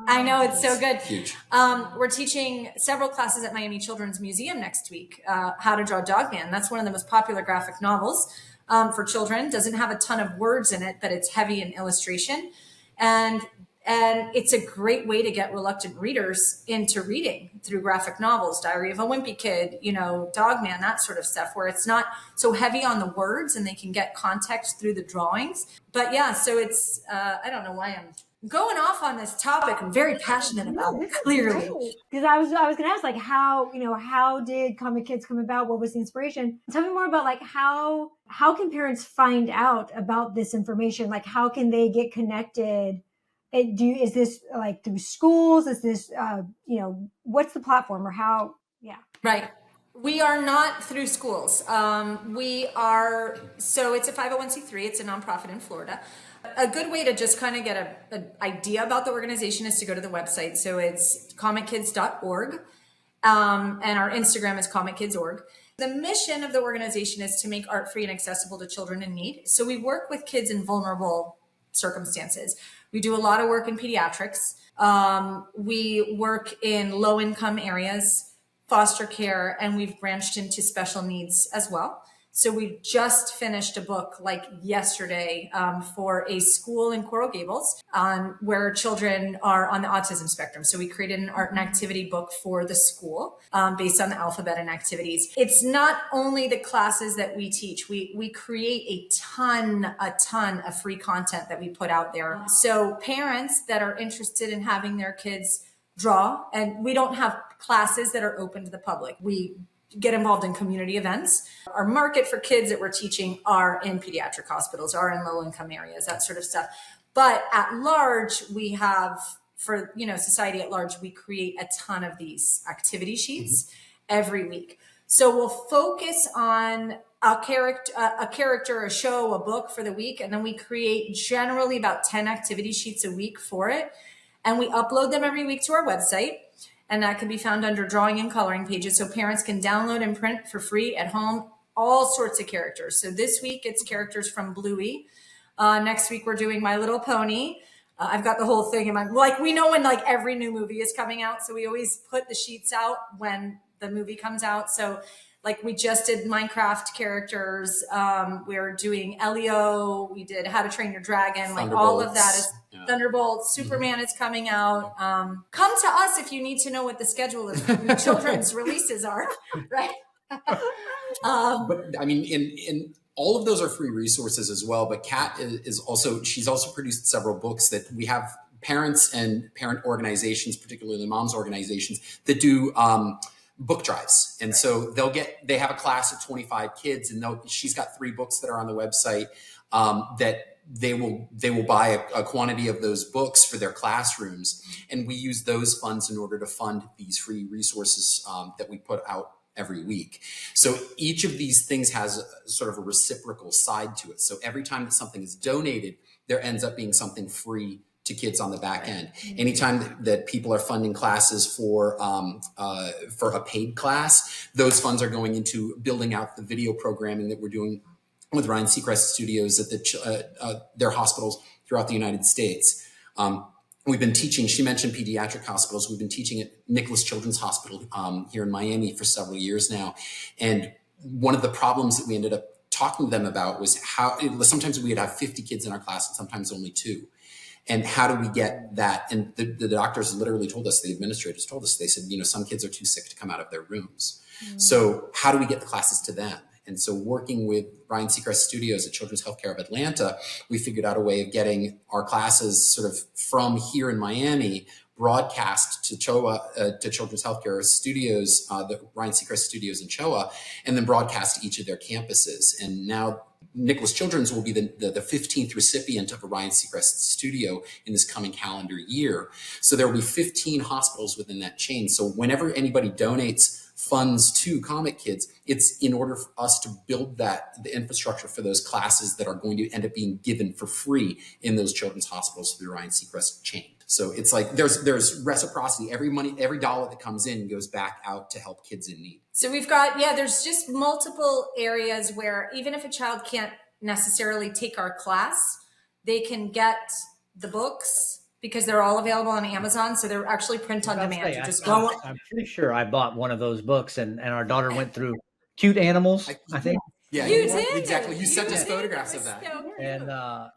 I know, it's so good. Huge. We're teaching several classes at Miami Children's Museum next week, how to draw Dogman. That's one of the most popular graphic novels for children. Doesn't have a ton of words in it, but it's heavy in illustration. And it's a great way to get reluctant readers into reading through graphic novels, Diary of a Wimpy Kid, you know, Dogman, that sort of stuff, where it's not so heavy on the words and they can get context through the drawings. But yeah, so it's, I don't know why I'm going off on this topic. I'm very passionate about it, clearly. Because I was going to ask, like, how did Comic Kids come about? What was the inspiration? Tell me more about, like, how can parents find out about this information? Like, how can they get connected? Is this like through schools? Is this, what's the platform or how? Yeah. Right. We are not through schools. So it's a 501c3. It's a nonprofit in Florida. A good way to just kind of get an idea about the organization is to go to the website. So it's comickids.org. And our Instagram is comickids.org. The mission of the organization is to make art free and accessible to children in need. So we work with kids in vulnerable circumstances. We do a lot of work in pediatrics. We work in low income areas, foster care, and we've branched into special needs as well. So we just finished a book like yesterday for a school in Coral Gables where children are on the autism spectrum. So we created an art and activity book for the school based on the alphabet and activities. It's not only the classes that we teach. We create a ton of free content that we put out there. So parents that are interested in having their kids draw, and we don't have classes that are open to the public. We get involved in community events. Our market for kids that we're teaching are in pediatric hospitals, are in low income areas, that sort of stuff. But at large, we have, for society at large, we create a ton of these activity sheets every week. So we'll focus on a character, a show, a book for the week, and then we create generally about 10 activity sheets a week for it. And we upload them every week to our website. And that can be found under drawing and coloring pages. So parents can download and print for free at home, all sorts of characters. So this week it's characters from Bluey. Next week we're doing My Little Pony. I've got the whole thing in my, we know when every new movie is coming out. So we always put the sheets out when the movie comes out. So we just did Minecraft characters. We're doing Elio. We did How to Train Your Dragon. All of that is Thunderbolts. Superman is coming out. Come to us if you need to know what the schedule of children's releases are. Right. But I mean, in all of those are free resources as well. But Kat she's also produced several books that we have parents and parent organizations, particularly moms organizations, that do book drives. And so they have a class of 25 kids, and she's got 3 books that are on the website that they will buy a quantity of those books for their classrooms. And we use those funds in order to fund these free resources that we put out every week. So each of these things has sort of a reciprocal side to it. So every time that something is donated, there ends up being something free to kids on the back end. Anytime that people are funding classes for a paid class, those funds are going into building out the video programming that we're doing with Ryan Seacrest Studios at their hospitals throughout the United States. We've been teaching, she mentioned pediatric hospitals. We've been teaching at Nicholas Children's Hospital here in Miami for several years now. And one of the problems that we ended up talking to them about was sometimes we would have 50 kids in our class and sometimes only 2. And how do we get that? And the doctors literally told us, the administrators told us, they said, some kids are too sick to come out of their rooms. So how do we get the classes to them? And so working with Ryan Seacrest Studios at Children's Healthcare of Atlanta, we figured out a way of getting our classes sort of from here in Miami broadcast to CHOA, to Children's Healthcare Studios, the Ryan Seacrest Studios in CHOA, and then broadcast to each of their campuses. And now Nicholas Children's will be the 15th recipient of a Ryan Seacrest studio in this coming calendar year. So there will be 15 hospitals within that chain. So whenever anybody donates funds to Comic Kids, it's in order for us to build the infrastructure for those classes that are going to end up being given for free in those children's hospitals through the Ryan Seacrest chain. So it's there's reciprocity. Every dollar that comes in goes back out to help kids in need. So we've got, there's just multiple areas where even if a child can't necessarily take our class, they can get the books because they're all available on Amazon. So they're actually print on demand. I'm pretty sure I bought one of those books and our daughter went through Cute Animals, I think. Yeah, you did. Exactly. You sent us photographs of that. And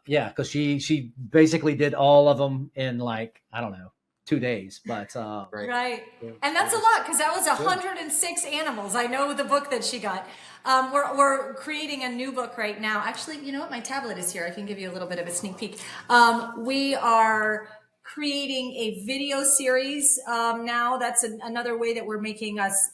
because she basically did all of them in I don't know, 2 days. But right. And that's a lot, because that was 106 animals. I know the book that she got. We're creating a new book right now. Actually, you know what? My tablet is here. I can give you a little bit of a sneak peek. We are creating a video series now. That's another way that we're making us,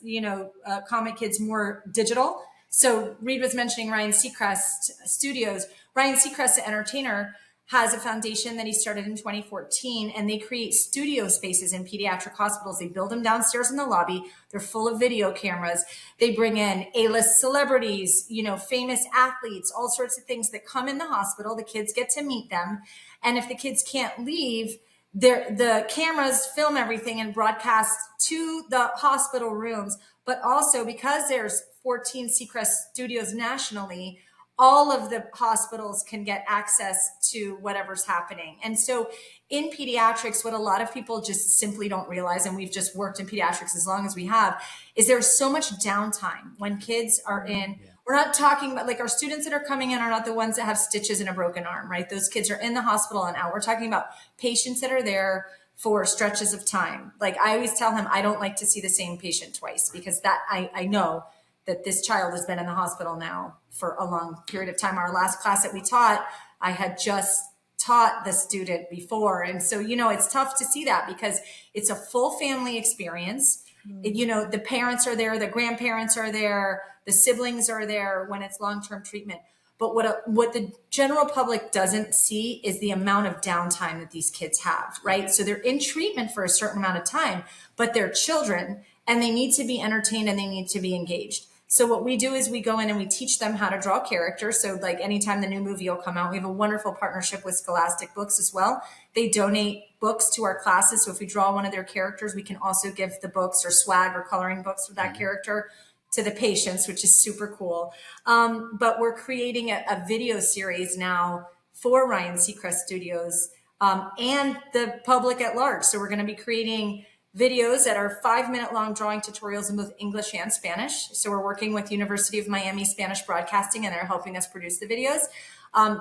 Comic Kids more digital. So Reed was mentioning Ryan Seacrest Studios. Ryan Seacrest, the entertainer, has a foundation that he started in 2014, and they create studio spaces in pediatric hospitals. They build them downstairs in the lobby. They're full of video cameras. They bring in A-list celebrities, famous athletes, all sorts of things that come in the hospital. The kids get to meet them. And if the kids can't leave, the cameras film everything and broadcast to the hospital rooms. But also, because there's 14 Seacrest studios nationally, all of the hospitals can get access to whatever's happening. And so in pediatrics, what a lot of people just simply don't realize, and we've just worked in pediatrics as long as we have, is there's so much downtime when kids are in. We're not talking about, like, our students that are coming in are not the ones that have stitches and a broken arm, right? Those kids are in the hospital and out. We're talking about patients that are there for stretches of time. Like, I always tell him, I don't like to see the same patient twice, because that I know that this child has been in the hospital now for a long period of time. Our last class that we taught, I had just taught the student before. And so, it's tough to see that, because it's a full family experience. The parents are there, the grandparents are there, the siblings are there when it's long-term treatment. But what the general public doesn't see is the amount of downtime that these kids have, right? So they're in treatment for a certain amount of time, but they're children and they need to be entertained and they need to be engaged. So what we do is we go in and we teach them how to draw characters. So like anytime the new movie will come out, we have a wonderful partnership with Scholastic Books as well. They donate books to our classes. So if we draw one of their characters, we can also give the books or swag or coloring books for that character to the patients, which is super cool. But we're creating a video series now for Ryan Seacrest Studios and the public at large. So we're going to be creating videos that are 5-minute long drawing tutorials in both English and Spanish. So we're working with University of Miami Spanish Broadcasting, and they're helping us produce the videos.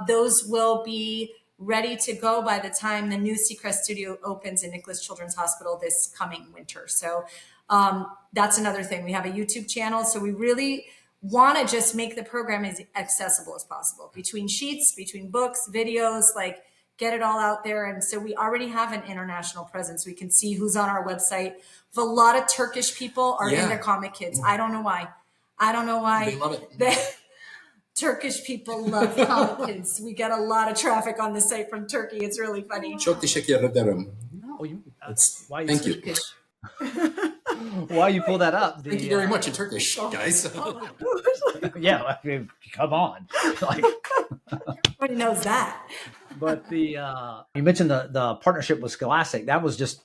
Those will be ready to go by the time the new Seacrest studio opens in Nicholas Children's Hospital this coming winter. So that's another thing. We have a YouTube channel. So we really want to just make the program as accessible as possible, between sheets, between books, videos, like get it all out there. And so we already have an international presence. We can see who's on our website. A lot of Turkish people are into Comic Kids. I don't know why. They love it. Turkish people love Comic Kids. We get a lot of traffic on the site from Turkey. It's really funny. Çok teşekkür ederim. Thank you. While you pull that up, thank you very much in Turkish, guys. Yeah, I mean, come on. Like, everybody knows that. But you mentioned the partnership with Scholastic. That was just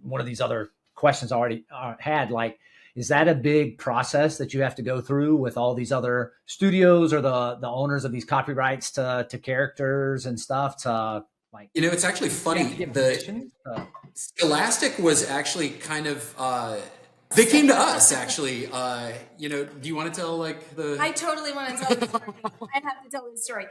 one of these other questions I already had. Like, is that a big process that you have to go through with all these other studios or the owners of these copyrights to characters and stuff to like? It's actually funny. Scholastic was actually kind of they came to us actually. Do you want to tell like the? I totally want to tell the story. I have to tell the story.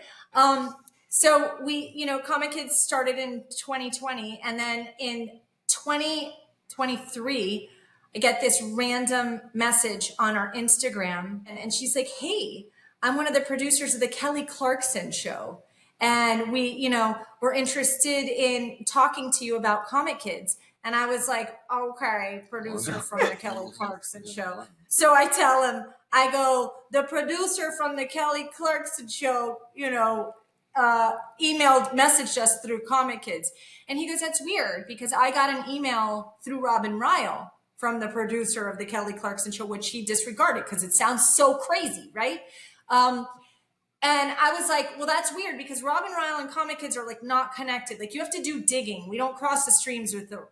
So we, Comic Kids started in 2020, and then in 2023, I get this random message on our Instagram, and she's like, "Hey, I'm one of the producers of the Kelly Clarkson show, and we're interested in talking to you about Comic Kids." And I was like, "Okay, producer from the Kelly Clarkson show." So I tell him, I go, "The producer from the Kelly Clarkson show, messaged us through Comic Kids." And he goes, "That's weird, because I got an email through Robin Rile from the producer of the Kelly Clarkson show," which he disregarded because it sounds so crazy, right? And I was like, well, that's weird, because Robin Rile and Comic Kids are like not connected. Like, you have to do digging. We don't cross the streams with the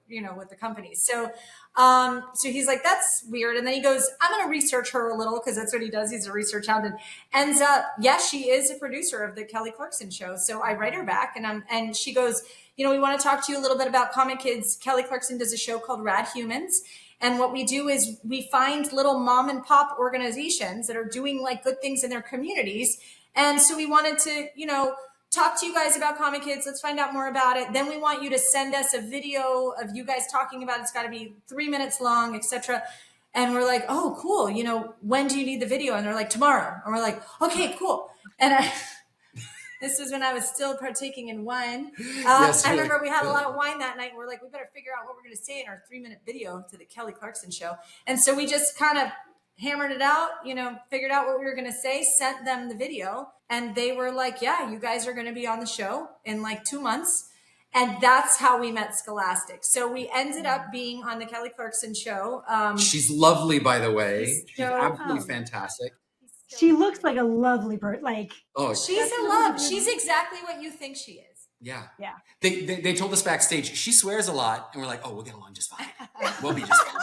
companies. So he's like, that's weird. And then he goes, "I'm going to research her a little," because that's what he does. He's a research hound, and ends up, yes, she is a producer of the Kelly Clarkson show. So I write her back, and she goes, "We want to talk to you a little bit about Comic Kids. Kelly Clarkson does a show called Rad Humans. And what we do is we find little mom and pop organizations that are doing like good things in their communities. And so we wanted to, talk to you guys about Comic Kids. Let's find out more about it. Then we want you to send us a video of you guys talking about it. It's got to be 3 minutes long, etc. And we're like, oh, cool. You know, when do you need the video? And they're like, tomorrow. And we're like, okay, cool. And this was when I was still partaking in wine. Yes, I remember we had a lot of wine that night. And we're like, we better figure out what we're going to say in our 3-minute video to the Kelly Clarkson show. And so we just kind of hammered it out, you know, figured out what we were going to say, sent them the video. And they were like, yeah, you guys are going to be on the show in like 2 months. And that's how we met Scholastic. So we ended up being on the Kelly Clarkson show. She's lovely, by the way. She's so, absolutely fantastic. She looks like a lovely bird. Like, oh, she's a love. She's exactly what you think she is. Yeah. Yeah. They told us backstage, she swears a lot. And we're like, oh, we'll get along just fine. We'll be just fine.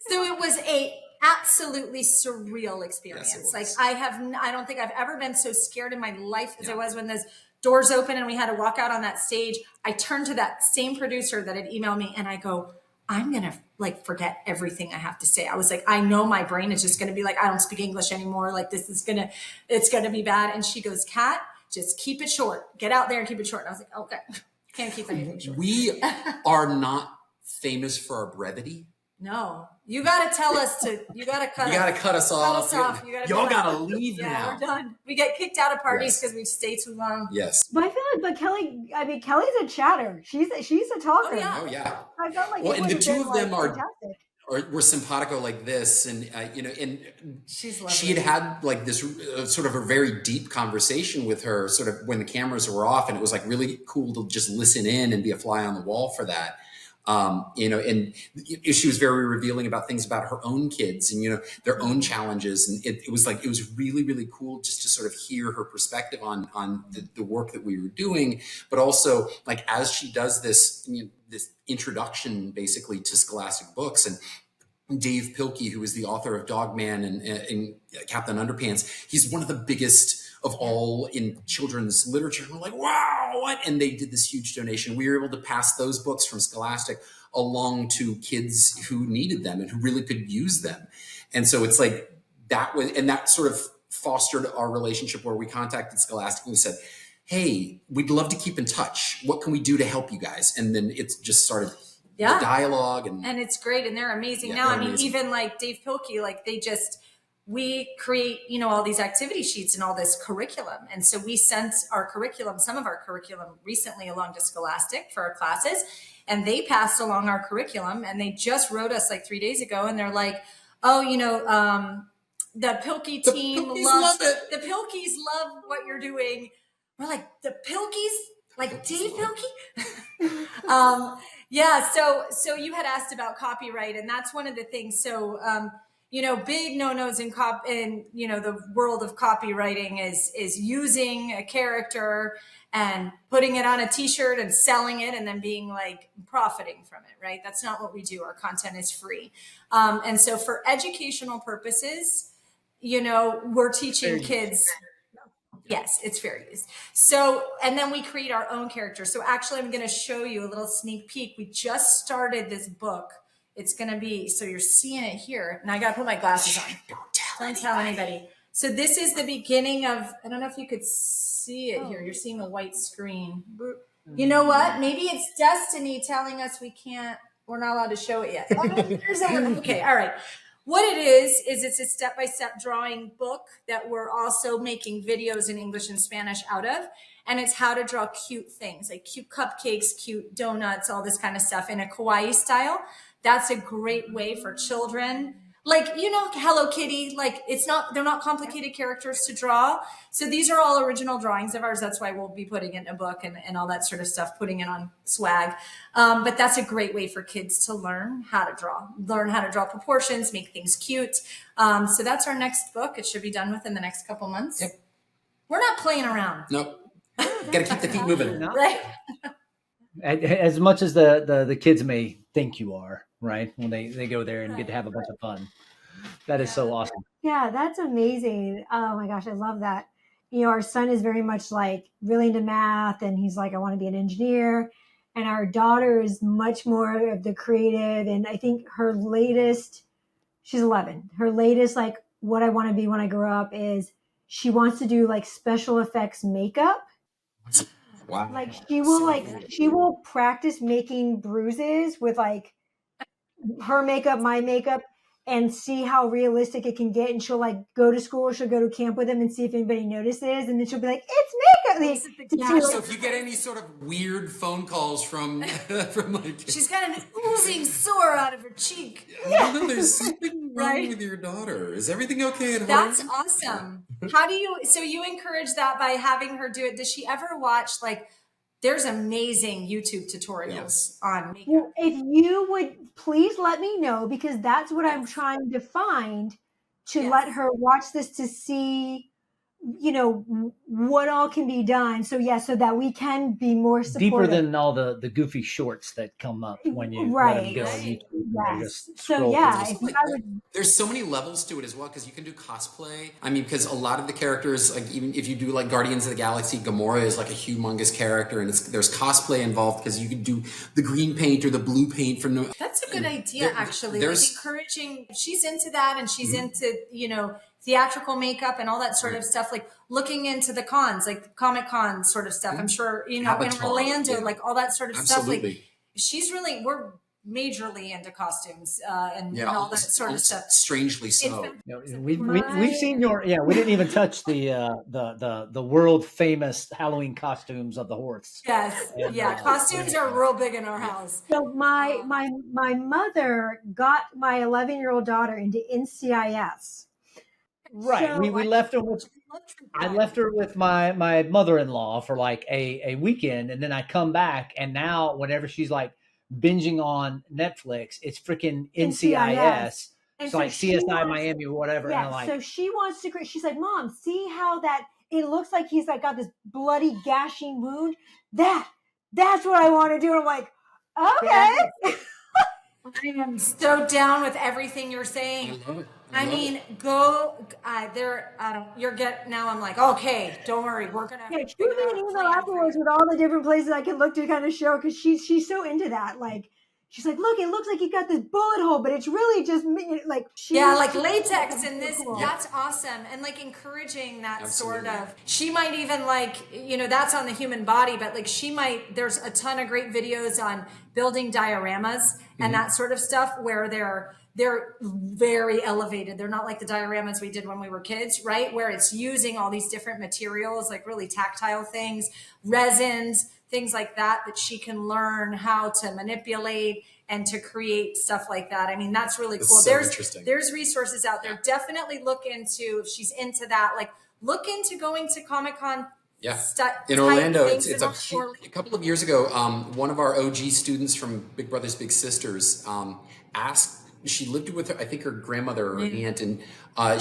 So it was a absolutely surreal experience. Yes, like I don't think I've ever been so scared in my life as I was when those doors open and we had to walk out on that stage. I turned to that same producer that had emailed me and I go, I'm going to like forget everything I have to say. I was like, I know my brain is just going to be like, I don't speak English anymore. Like it's going to be bad. And she goes, Kat, just keep it short. Get out there and keep it short. And I was like, okay, can't keep anything short. We are not famous for our brevity. No, you got to tell us to, you got to cut us off. Cut us off. Y'all got to leave now. We're done. We get kicked out of parties because we stay too long. Yes. but I feel like, but Kelly, I mean, Kelly's a chatter. She's a talker. Oh, yeah. I felt like Well, it and the would've two been, of them fantastic. were simpatico like this. And, you know, and She's lovely. she had like this sort of a very deep conversation with her sort of when the cameras were off. And it was like really cool to just listen in and be a fly on the wall for that. You know, and she was very revealing about things about her own kids and, you know, their own challenges. And it was really, really cool just to sort of hear her perspective on the work that we were doing, but also like, as she does this, you know, this introduction basically to Scholastic books, and Dave Pilkey, who is the author of Dogman and Captain Underpants, he's one of the biggest of all in children's literature. And we're like, wow, what? And they did this huge donation. We were able to pass those books from Scholastic along to kids who needed them and who really could use them. And so it's like that sort of fostered our relationship where we contacted Scholastic and we said, hey, we'd love to keep in touch. What can we do to help you guys? And then it's just started the dialogue. And it's great. And they're amazing Yeah, now. they're I mean, amazing. even like Dave Pilkey, like we create, you know, all these activity sheets and all this curriculum. And so we sent some of our curriculum recently along to Scholastic for our classes, and they passed along our curriculum, and they just wrote us like 3 days ago. And they're like, oh, you know, the Pilkey team love it. The Pilkeys love what you're doing. We're like, the Pilkeys, like Dave Pilkey? Yeah. So you had asked about copyright, and that's one of the things. So, you know, big no-nos in you know, the world of copywriting is using a character and putting it on a t-shirt and selling it and then being like profiting from it, right? That's not what we do. Our content is free. And so for educational purposes, you know, we're teaching kids. Yes, it's fair use. So, and then we create our own character. So actually, I'm going to show you a little sneak peek. We just started this book. It's going to be, so you're seeing it here. And I got to put my glasses on. Don't tell anybody. So this is the beginning of, I don't know if you could see it here. You're seeing a white screen. You know what? Maybe it's destiny telling us we're not allowed to show it yet. Okay, all right. What it is it's a step-by-step drawing book that we're also making videos in English and Spanish out of. And it's how to draw cute things, like cute cupcakes, cute donuts, all this kind of stuff in a kawaii style. That's a great way for children. Like, you know, Hello Kitty, like they're not complicated characters to draw. So these are all original drawings of ours. That's why we'll be putting it in a book and all that sort of stuff, putting it on swag. But that's a great way for kids to learn how to draw proportions, make things cute. So that's our next book. It should be done within the next couple months. Yep. We're not playing around. Nope. Got to keep the feet moving. No. Right. As much as the kids may think you are, right? When they go there and get to have a bunch of fun. That is so awesome. Yeah, that's amazing. Oh my gosh, I love that. You know, our son is very much like really into math, and he's like, I want to be an engineer. And our daughter is much more of the creative. And I think her latest, she's 11. Her latest, like, what I want to be when I grow up is she wants to do like special effects makeup. Wow. Like she will practice making bruises with like her makeup, my makeup, and see how realistic it can get. And she'll like go to school, she'll go to camp with them and see if anybody notices. And then she'll be like, it's makeup. So if you get any sort of weird phone calls from like, she's got an oozing sore out of her cheek. No, there's something wrong with your daughter. Is everything okay at home? That's awesome. How do you, so you encourage that by having her do it. Does she ever watch, like, there's amazing YouTube tutorials on makeup. Well, if you would please let me know, because that's what I'm trying to find to let her watch this to see, you know, what all can be done. So so that we can be more supportive. Deeper than all the goofy shorts that come up when you let them go on YouTube. Yes. So there's so many levels to it as well, because you can do cosplay. I mean, because a lot of the characters, like even if you do like Guardians of the Galaxy, Gamora is like a humongous character, and there's cosplay involved because you can do the green paint or the blue paint from the. That's a good idea, actually. Like encouraging, she's into that, and she's into, you know, theatrical makeup and all that sort of stuff, like looking into the cons, like Comic Con sort of stuff. I'm sure, you know, in Orlando, like all that sort of stuff. Like she's really, we're majorly into costumes and all that sort of stuff. Strangely so. We've seen your we didn't even touch the world famous Halloween costumes of the Horths. Yes, costumes are real big in our house. So my mother got my 11-year-old daughter into NCIS. Right. So we left her with. I left her with my mother-in-law for like a weekend, and then I come back, and now whenever she's like binging on Netflix, it's freaking NCIS. It's like CSI Miami or whatever. Yeah. And I'm like, so she wants to. She's like, Mom, see how that it looks like he's like got this bloody gashing wound. That's what I want to do. And I'm like, okay. I am so down with everything you're saying. I love it. I mean, go there. Now I'm like, okay, don't worry. We're going to. Yeah, shoot me an email afterwards with all the different places I can look to kind of show, because she's so into that. Like, she's like, look, it looks like you got this bullet hole, but it's really just like. Like latex and this. Cool. That's awesome. And like encouraging that sort of. She might even like, you know, that's on the human body, but like there's a ton of great videos on building dioramas and that sort of stuff where they're very elevated. They're not like the dioramas we did when we were kids, right? Where it's using all these different materials, like really tactile things, resins, things like that she can learn how to manipulate and to create stuff like that. I mean, that's really cool. So interesting. There's resources out there. Definitely look into, if she's into that, like look into going to Comic-Con. Yeah, in Orlando, it's a couple of years ago, one of our OG students from Big Brothers Big Sisters asked, she lived with her, I think her grandmother or aunt, and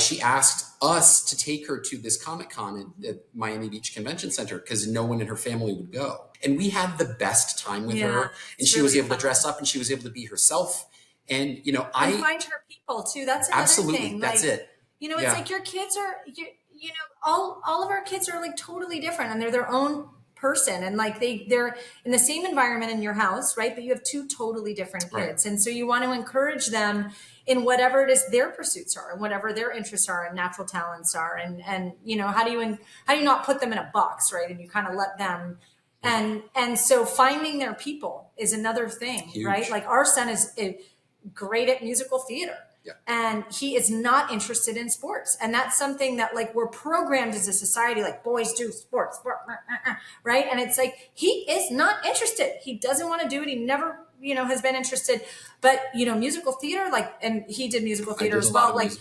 she asked us to take her to this Comic-Con at Miami Beach Convention Center because no one in her family would go. And we had the best time with her, and she was able to dress up and she was able to be herself. And, you know, and find her people too. That's another thing. That's it. You know, it's like your kids are, you know, all of our kids are like totally different, and they're their own person, and like they're in the same environment in your house, right? But you have two totally different kids, and so you want to encourage them in whatever it is their pursuits are, and whatever their interests are, and natural talents are, and you know, how do you not put them in a box, right? And you kind of let them, and so finding their people is another thing. Huge. Right? Like our son is great at musical theater. Yeah. And he is not interested in sports. And that's something that like we're programmed as a society, like boys do sports, right? And it's like, he is not interested. He doesn't want to do it. He never, you know, has been interested. But, you know, musical theater, like, and he did musical theater as well. Like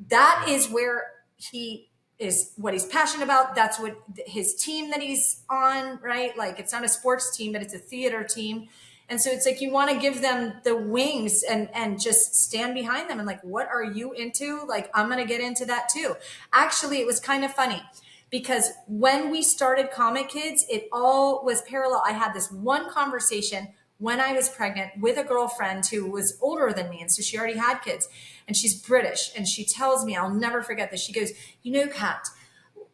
that is where he is, what he's passionate about. That's what his team that he's on, right? Like it's not a sports team, but it's a theater team. And so it's like, you want to give them the wings and just stand behind them. And like, what are you into? Like, I'm going to get into that too. Actually, it was kind of funny because when we started Comic Kids, it all was parallel. I had this one conversation when I was pregnant with a girlfriend who was older than me. And so she already had kids, and she's British. And she tells me, I'll never forget this. She goes, you know, Kat,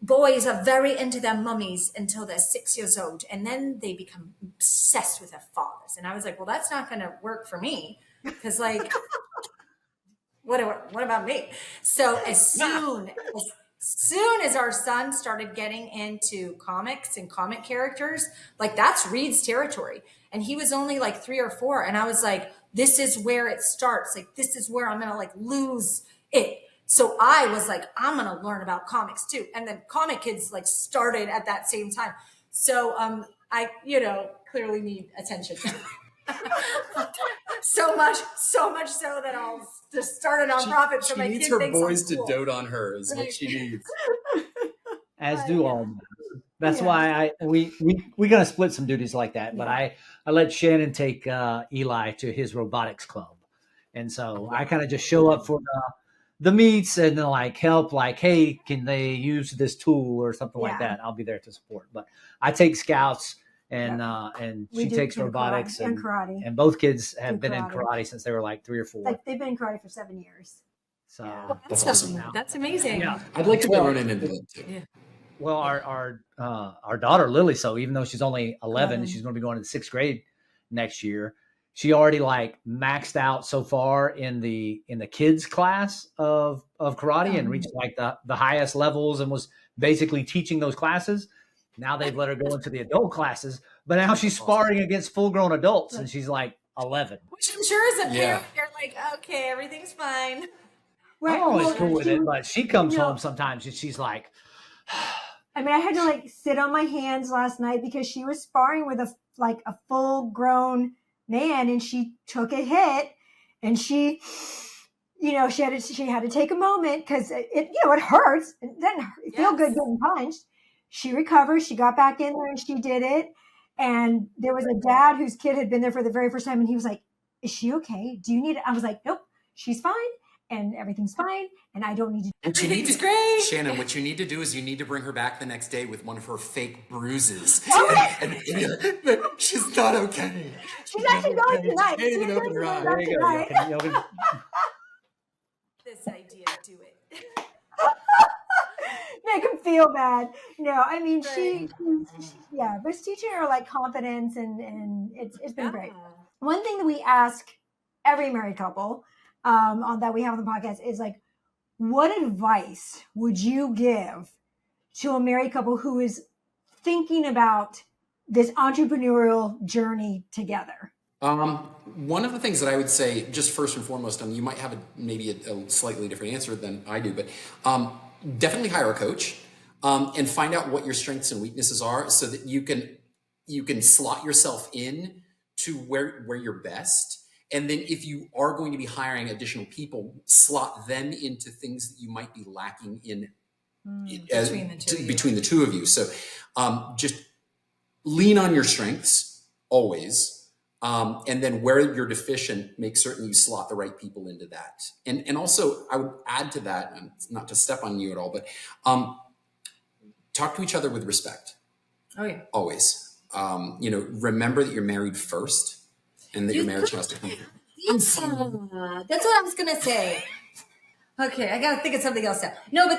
boys are very into their mummies until they're 6 years old, and then they become obsessed with their fathers. And I was like, well, that's not going to work for me, because like, what about me? So as soon as our son started getting into comics and comic characters, like that's Reed's territory. And he was only like 3 or 4. And I was like, this is where it starts. Like, this is where I'm going to like lose it. So I was like, I'm going to learn about comics too. And then Comic Kids like started at that same time. So I, clearly need attention. so much so that I'll just start a nonprofit. She needs her boys to dote on her is what she needs. As do all. That's why we gonna split some duties like that. But I let Shannon take Eli to his robotics club, and so I kind of just show up for the meets and then like help, like, hey, can they use this tool or something like that? I'll be there to support. But I take scouts. And she takes robotics and karate. And both kids have been in karate since they were like 3 or 4. Like they've been in karate for 7 years. So that's awesome. That's amazing. Yeah. I'd like to be running into that too. Yeah. Well, our daughter Lily, so even though she's only 11 and she's going to be going to 6th grade next year, she already like maxed out so far in the kids class of karate and reached like the highest levels and was basically teaching those classes. Now they've let her go into the adult classes, but now she's sparring against full-grown adults, and she's like 11. Which I'm sure is a parent. You're like, okay, everything's fine. I'm always cool with it, but she comes home sometimes and she's like, I mean, I had to like sit on my hands last night because she was sparring with a full-grown man, and she took a hit, and she had to take a moment because it hurts. It doesn't feel good getting punched. She recovered. She got back in there and she did it. And there was a dad whose kid had been there for the very first time. And he was like, is she okay? Do you need it? I was like, nope, she's fine. And everything's fine. And I don't need to. Everything's great. Shannon, what you need to do is you need to bring her back the next day with one of her fake bruises. and she's not okay. She's actually going tonight. She's even open her eye. There you go. This idea, do it. Make him feel bad. No, I mean, but it's teaching her like confidence and it's been great. One thing that we ask every married couple on that we have on the podcast is like, what advice would you give to a married couple who is thinking about this entrepreneurial journey together? One of the things that I would say, just first and foremost, you might have maybe a slightly different answer than I do, but definitely hire a coach and find out what your strengths and weaknesses are so that you can slot yourself in to where you're best. And then if you are going to be hiring additional people, slot them into things that you might be lacking in between the two of you. So just lean on your strengths always. And then where you're deficient, make certain you slot the right people into that. And also I would add to that, and not to step on you at all, but talk to each other with respect. Oh yeah. Always. Remember that you're married first and that your marriage has to come through. That's what I was going to say. Okay. I got to think of something else now. No, but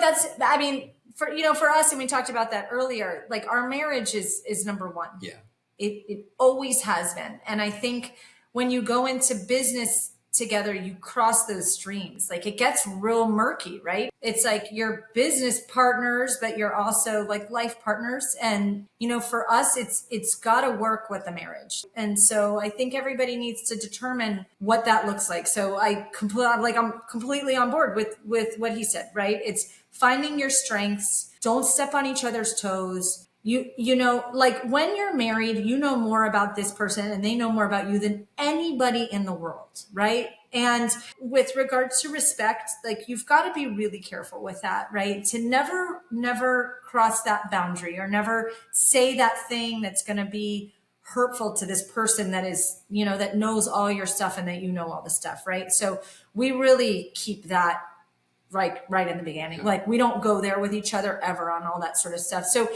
for us, and we talked about that earlier, like our marriage is number one. Yeah. It always has been. And I think when you go into business together, you cross those streams. Like it gets real murky, right? It's like you're business partners, but you're also like life partners. And, for us, it's got to work with the marriage. And so I think everybody needs to determine what that looks like. So I'm completely on board with what he said, right? It's finding your strengths. Don't step on each other's toes. Like when you're married, you know more about this person and they know more about you than anybody in the world, right? And with regards to respect, like you've got to be really careful with that, right? To never cross that boundary or never say that thing that's going to be hurtful to this person that is, that knows all your stuff and that all the stuff, right? So we really keep that right in the beginning. Like we don't go there with each other ever on all that sort of stuff. So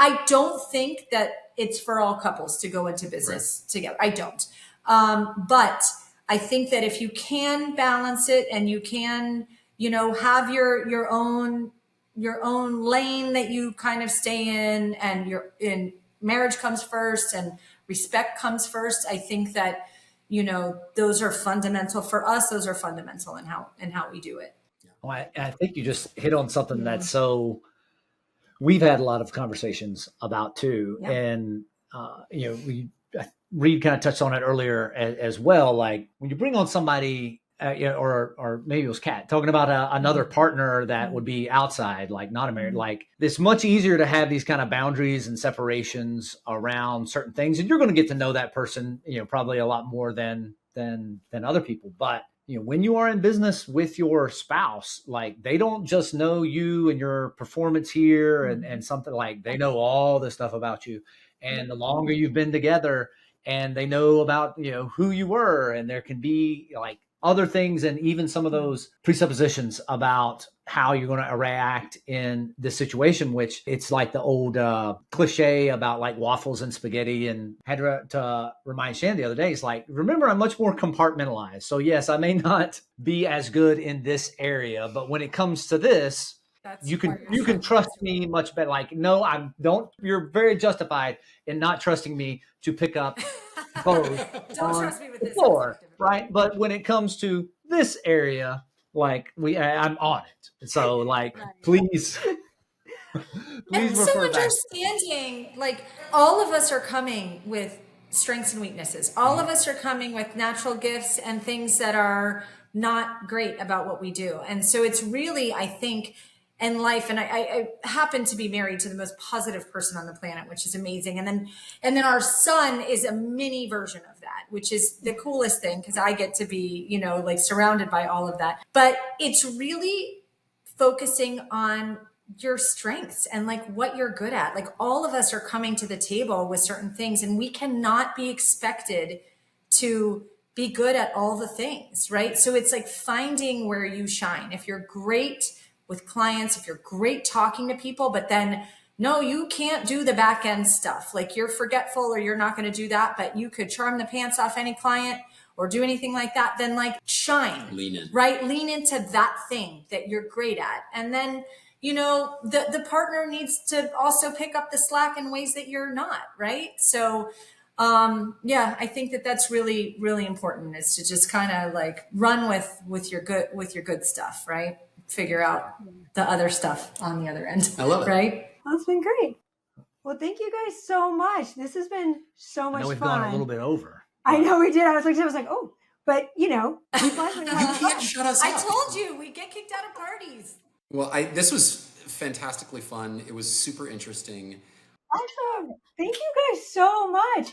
I don't think that it's for all couples to go into business together. I don't. But I think that if you can balance it and you can, have your own lane that you kind of stay in, and marriage comes first and respect comes first. I think that, those are fundamental for us. Those are fundamental in how we do it. Well, I think you just hit on something that's so we've had a lot of conversations about too. Yeah. And, Reed kind of touched on it earlier as well. Like when you bring on somebody, or maybe it was Kat talking about another partner that would be outside, like not a married, like it's much easier to have these kind of boundaries and separations around certain things. And you're going to get to know that person, probably a lot more than other people. But, when you are in business with your spouse, like they don't just know you and your performance here and something, like they know all this stuff about you. And the longer you've been together and they know about, who you were, and there can be like other things and even some of those presuppositions about how you're going to react in this situation, which it's like the old cliche about like waffles and spaghetti. And had to remind Shan the other day, it's like, remember, I'm much more compartmentalized. So yes, I may not be as good in this area, but when it comes to this, you can trust me much better. Like, no, you're very justified in not trusting me to pick up both Don't trust me with this floor, right? But when it comes to this area, like I'm on it. So like, please and refer so back. understanding, like all of us are coming with strengths and weaknesses. All of us are coming with natural gifts and things that are not great about what we do. And so it's really, I think, in life, and I happen to be married to the most positive person on the planet, which is amazing. And then our son is a mini version of that, which is the coolest thing because I get to be, like surrounded by all of that. But it's really focusing on your strengths and like what you're good at. Like all of us are coming to the table with certain things, and we cannot be expected to be good at all the things, right? So it's like finding where you shine. If you're great with clients, if you're great talking to people, but then no, you can't do the back end stuff. Like you're forgetful or you're not going to do that, but you could charm the pants off any client or do anything like that. Then like shine, lean in, right? Lean into that thing that you're great at. And then, the partner needs to also pick up the slack in ways that you're not, right? So, I think that's really, really important is to just kind of like run with your good stuff, right? Figure out the other stuff on the other end. I love it. Right? That's been great. Well, thank you guys so much. This has been so much fun. We've gone a little bit over. I know we did. I was like, oh, but you can't shut us up. I told you we get kicked out of parties. Well, this was fantastically fun. It was super interesting. Awesome. Thank you guys so much.